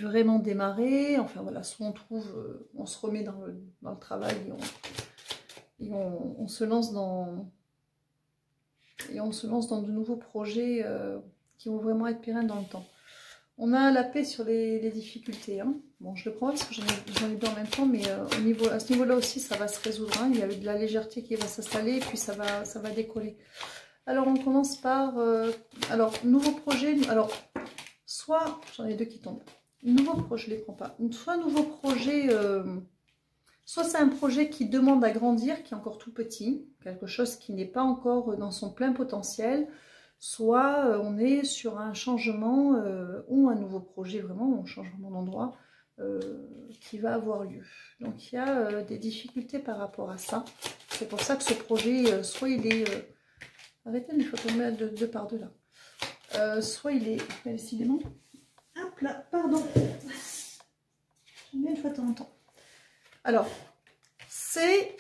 vraiment démarrer. Enfin voilà, soit on trouve, on se remet dans le travail et on se lance dans de nouveaux projets qui vont vraiment être pérennes dans le temps. On a la paix sur les difficultés. Hein. Bon, je le prends parce que j'en ai deux en même temps, mais à ce niveau-là aussi, ça va se résoudre. Hein. Il y a de la légèreté qui va s'installer et puis ça va décoller. Alors, on commence par... alors, nouveau projet. Alors, soit... J'en ai deux qui tombent. Nouveau projet, je ne les prends pas. Soit nouveau projet... soit c'est un projet qui demande à grandir, qui est encore tout petit. Quelque chose qui n'est pas encore dans son plein potentiel. Soit on est sur un changement ou un nouveau projet, vraiment, on change vraiment d'endroit, qui va avoir lieu. Donc il y a des difficultés par rapport à ça. C'est pour ça que ce projet, soit il est... arrêtez mes photos de deux par deux là. Soit il est... décidément... Hop là, pardon. J'aime bien une fois de temps en temps. Alors, c'est...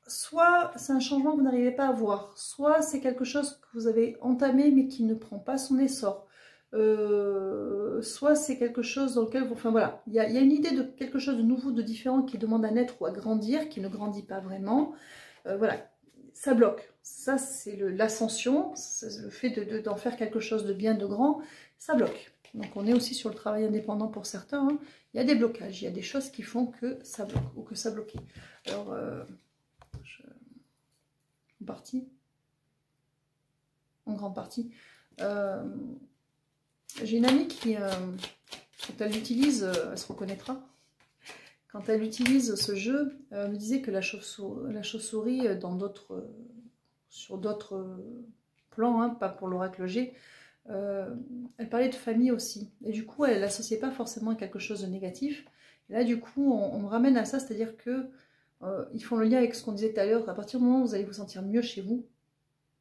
soit c'est un changement que vous n'arrivez pas à voir, soit c'est quelque chose que vous avez entamé mais qui ne prend pas son essor, soit c'est quelque chose dans lequel vous... Enfin voilà, il y a une idée de quelque chose de nouveau, de différent qui demande à naître ou à grandir, qui ne grandit pas vraiment. Voilà, ça bloque. Ça c'est l'ascension, le fait d'en faire quelque chose de bien, de grand, ça bloque. Donc on est aussi sur le travail indépendant pour certains. Hein. Il y a des blocages, il y a des choses qui font que ça bloque ou que ça bloquait. Alors... en grande partie. J'ai une amie qui, quand elle l'utilise, elle se reconnaîtra. Quand elle utilise ce jeu, elle me disait que la chauve-souris, sur d'autres plans, hein, pas pour l'oracle G, elle parlait de famille aussi. Et du coup, elle l'associait pas forcément à quelque chose de négatif. Et là, du coup, on me ramène à ça, c'est-à-dire que ils font le lien avec ce qu'on disait tout à l'heure. À partir du moment où vous allez vous sentir mieux chez vous,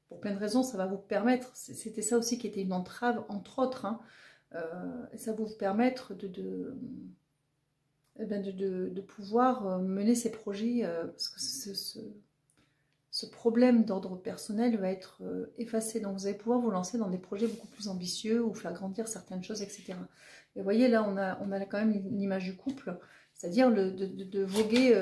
pour plein de raisons, ça va vous permettre, c'était ça aussi qui était une entrave, entre autres, hein, ça va vous permettre de pouvoir mener ces projets, parce que ce problème d'ordre personnel va être effacé. Donc vous allez pouvoir vous lancer dans des projets beaucoup plus ambitieux ou faire grandir certaines choses, etc. Et vous voyez, là, on a quand même une image du couple. C'est-à-dire de voguer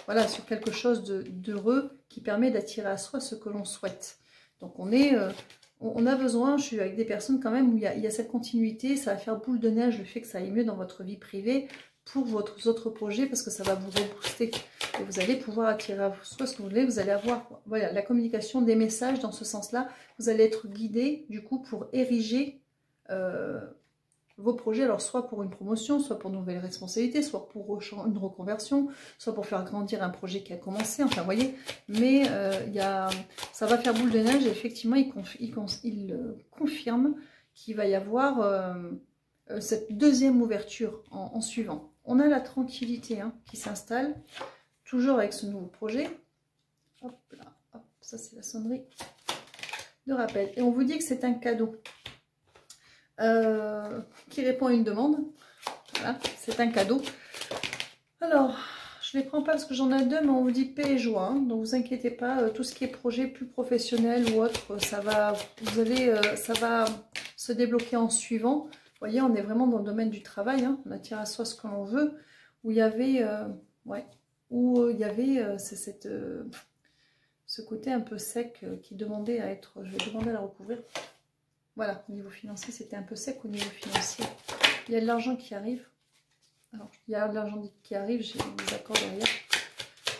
voilà, sur quelque chose d'heureux qui permet d'attirer à soi ce que l'on souhaite. Donc on a besoin, je suis avec des personnes quand même où il y a cette continuité, ça va faire boule de neige le fait que ça aille mieux dans votre vie privée pour vos autres projets parce que ça va vous rebooster. Et vous allez pouvoir attirer à soi ce que vous voulez, vous allez avoir voilà, la communication des messages dans ce sens-là. Vous allez être guidé du coup pour ériger... vos projets, alors soit pour une promotion, soit pour une nouvelle responsabilité, soit pour une reconversion, soit pour faire grandir un projet qui a commencé, enfin vous voyez, mais ça va faire boule de neige et effectivement il confirme qu'il va y avoir cette deuxième ouverture en suivant. On a la tranquillité hein, qui s'installe, toujours avec ce nouveau projet. Hop là, hop, ça c'est la sonnerie de rappel. Et on vous dit que c'est un cadeau. Qui répond à une demande. Voilà, c'est un cadeau. Alors, je ne les prends pas parce que j'en ai deux, mais on vous dit paix et joie. Hein, donc, vous inquiétez pas, tout ce qui est projet plus professionnel ou autre, ça va se débloquer en suivant. Vous voyez, on est vraiment dans le domaine du travail. Hein, on attire à soi ce que l'on veut. Où il y avait, ce côté un peu sec qui demandait à être... Je vais demander à la recouvrir. Voilà, au niveau financier, c'était un peu sec au niveau financier. Il y a de l'argent qui arrive. Alors, il y a de l'argent qui arrive, j'ai des accords derrière.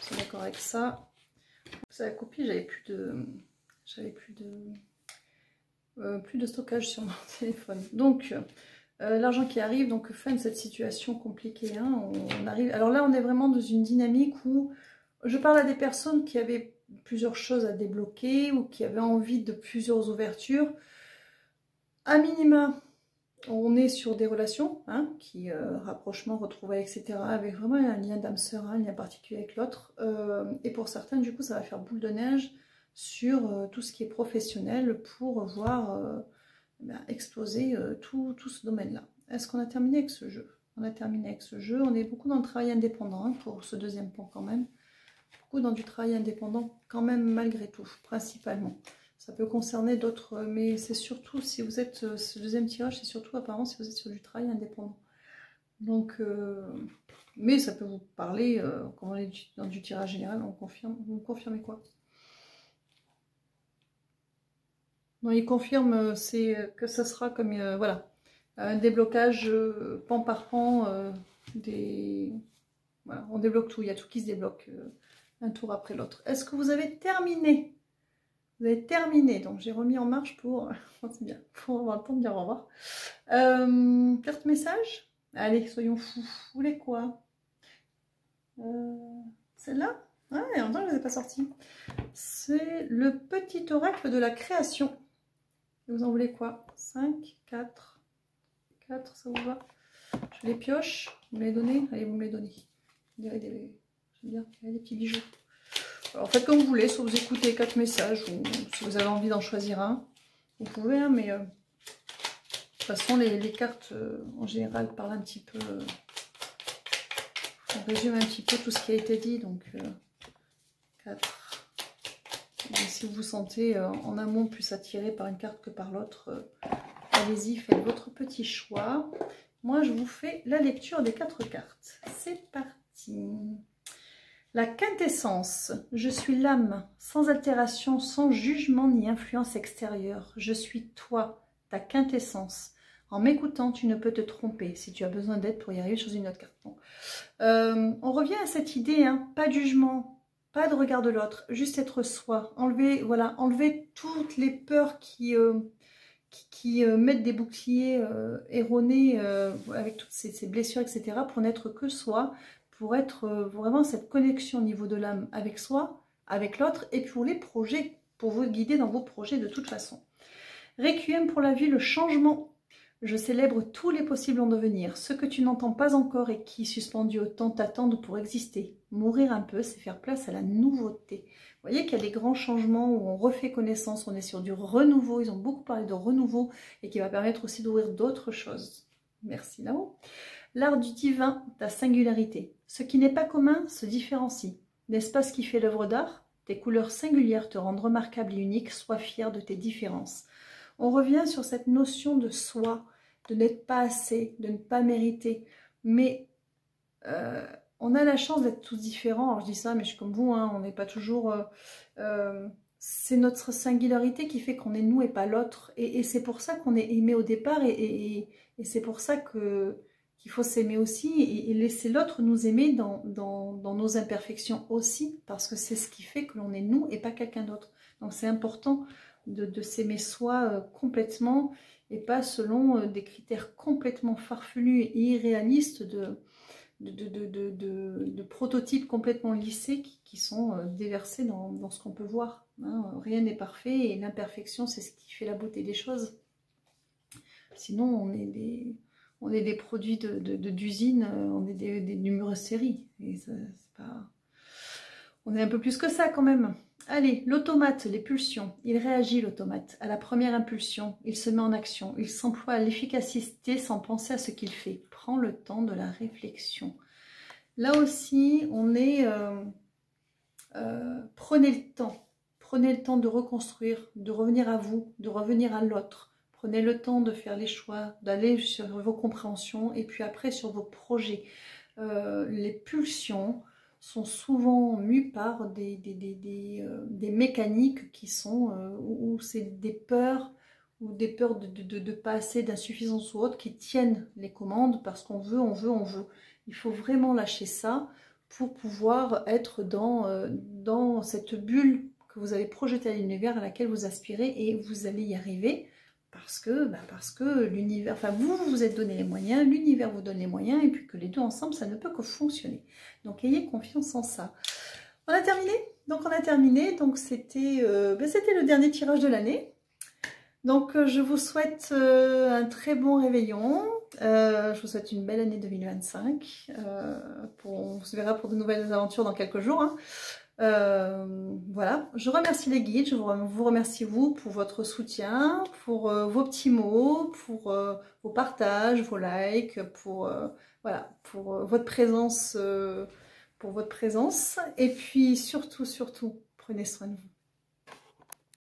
Je suis d'accord avec ça. Ça a copié, j'avais plus de stockage sur mon téléphone. Donc, l'argent qui arrive, donc fin de cette situation compliquée. Hein, on arrive. Alors là, on est vraiment dans une dynamique où je parle à des personnes qui avaient plusieurs choses à débloquer ou qui avaient envie de plusieurs ouvertures. À minima, on est sur des relations, hein, qui rapprochement, retrouvailles, etc. avec vraiment un lien d'âme sœur, un lien particulier avec l'autre. Et pour certains, du coup, ça va faire boule de neige sur tout ce qui est professionnel pour voir exploser tout ce domaine-là. Est-ce qu'on a terminé avec ce jeu? On a terminé avec ce jeu. On est beaucoup dans le travail indépendant, hein, pour ce deuxième pan quand même. Beaucoup dans du travail indépendant quand même malgré tout, principalement. Ça peut concerner d'autres, mais c'est surtout si vous êtes, ce deuxième tirage, c'est surtout apparemment si vous êtes sur du travail indépendant. Donc, mais ça peut vous parler, quand on est dans du tirage général, on confirme. Vous confirmez quoi? Non, il confirme, c'est que ça sera comme, voilà, un déblocage pan par pan, voilà, on débloque tout, il y a tout qui se débloque un tour après l'autre. Est-ce que vous avez terminé? Vous avez terminé, donc j'ai remis en marche pour, c'est bien, pour avoir le temps de dire au revoir. Carte message? Allez, soyons fous. Vous voulez quoi? Celle-là? Ah, il y a longtemps que je ne les ai pas sorties. C'est le petit oracle de la création. Vous en voulez quoi? 5, 4, 4, ça vous va? Je les pioche, vous me les donnez? Allez, vous me les donnez. J'aime bien, il y a des petits bijoux. Alors faites comme vous voulez, soit vous écoutez 4 messages, ou si vous avez envie d'en choisir un, vous pouvez, hein, mais de toute façon les cartes en général parlent un petit peu, on résume un petit peu tout ce qui a été dit, donc 4. Et si vous vous sentez en amont plus attiré par une carte que par l'autre, allez-y, faites votre petit choix. Moi je vous fais la lecture des 4 cartes. C'est parti. La quintessence. Je suis l'âme, sans altération, sans jugement ni influence extérieure. Je suis toi, ta quintessence. En m'écoutant, tu ne peux te tromper si tu as besoin d'aide pour y arriver sur une autre carte. Bon. On revient à cette idée, hein, pas de jugement, pas de regard de l'autre, juste être soi. Enlever, voilà, enlever toutes les peurs qui mettent des boucliers erronés avec toutes ces blessures, etc. pour n'être que soi. Pour être vraiment cette connexion au niveau de l'âme avec soi, avec l'autre, et pour les projets, pour vous guider dans vos projets de toute façon. Requiem pour la vie, le changement. Je célèbre tous les possibles en devenir, ceux que tu n'entends pas encore et qui, suspendus au temps, t'attendent pour exister. Mourir un peu, c'est faire place à la nouveauté. Vous voyez qu'il y a des grands changements où on refait connaissance, on est sur du renouveau, ils ont beaucoup parlé de renouveau, et qui va permettre aussi d'ouvrir d'autres choses. Merci là-haut. L'art du divin, ta singularité. Ce qui n'est pas commun se différencie. N'est-ce pas ce qui fait l'œuvre d'art? Tes couleurs singulières te rendent remarquable et unique, sois fier de tes différences. On revient sur cette notion de soi, de n'être pas assez, de ne pas mériter. Mais on a la chance d'être tous différents. Alors je dis ça, mais je suis comme vous, hein, on n'est pas toujours... c'est notre singularité qui fait qu'on est nous et pas l'autre. Et c'est pour ça qu'on est aimé au départ et c'est pour ça qu'il faut s'aimer aussi et laisser l'autre nous aimer dans nos imperfections aussi, parce que c'est ce qui fait que l'on est nous et pas quelqu'un d'autre. Donc c'est important de s'aimer soi complètement et pas selon des critères complètement farfelus et irréalistes de prototypes complètement lissés qui sont déversés dans ce qu'on peut voir. Hein. Rien n'est parfait et l'imperfection, c'est ce qui fait la beauté des choses. Sinon, on est des produits d'usine, on est des numéros-séries. Et ça, c'est pas... On est un peu plus que ça quand même. Allez, l'automate, les pulsions. Il réagit l'automate à la première impulsion. Il se met en action. Il s'emploie à l'efficacité sans penser à ce qu'il fait. Prends le temps de la réflexion. Là aussi, on est... prenez le temps. Prenez le temps de reconstruire, de revenir à vous, de revenir à l'autre. Prenez le temps de faire les choix, d'aller sur vos compréhensions et puis après sur vos projets. Les pulsions sont souvent mues par des mécaniques qui sont où c'est des peurs ou des peurs de pas assez, d'insuffisance ou autre qui tiennent les commandes parce qu'on veut, on veut, on veut. Il faut vraiment lâcher ça pour pouvoir être dans cette bulle que vous avez projetée à l'univers à laquelle vous aspirez et vous allez y arriver. Parce que l'univers, enfin vous vous êtes donné les moyens, l'univers vous donne les moyens, et puis que les deux ensemble, ça ne peut que fonctionner. Donc ayez confiance en ça. On a terminé. Donc c'était le dernier tirage de l'année. Donc je vous souhaite un très bon réveillon. Je vous souhaite une belle année 2025. On se verra pour de nouvelles aventures dans quelques jours. Hein. Voilà, je remercie les guides, je vous remercie vous pour votre soutien, pour vos petits mots, pour vos partages, vos likes, pour voilà, pour votre présence, et puis surtout, surtout, prenez soin de vous.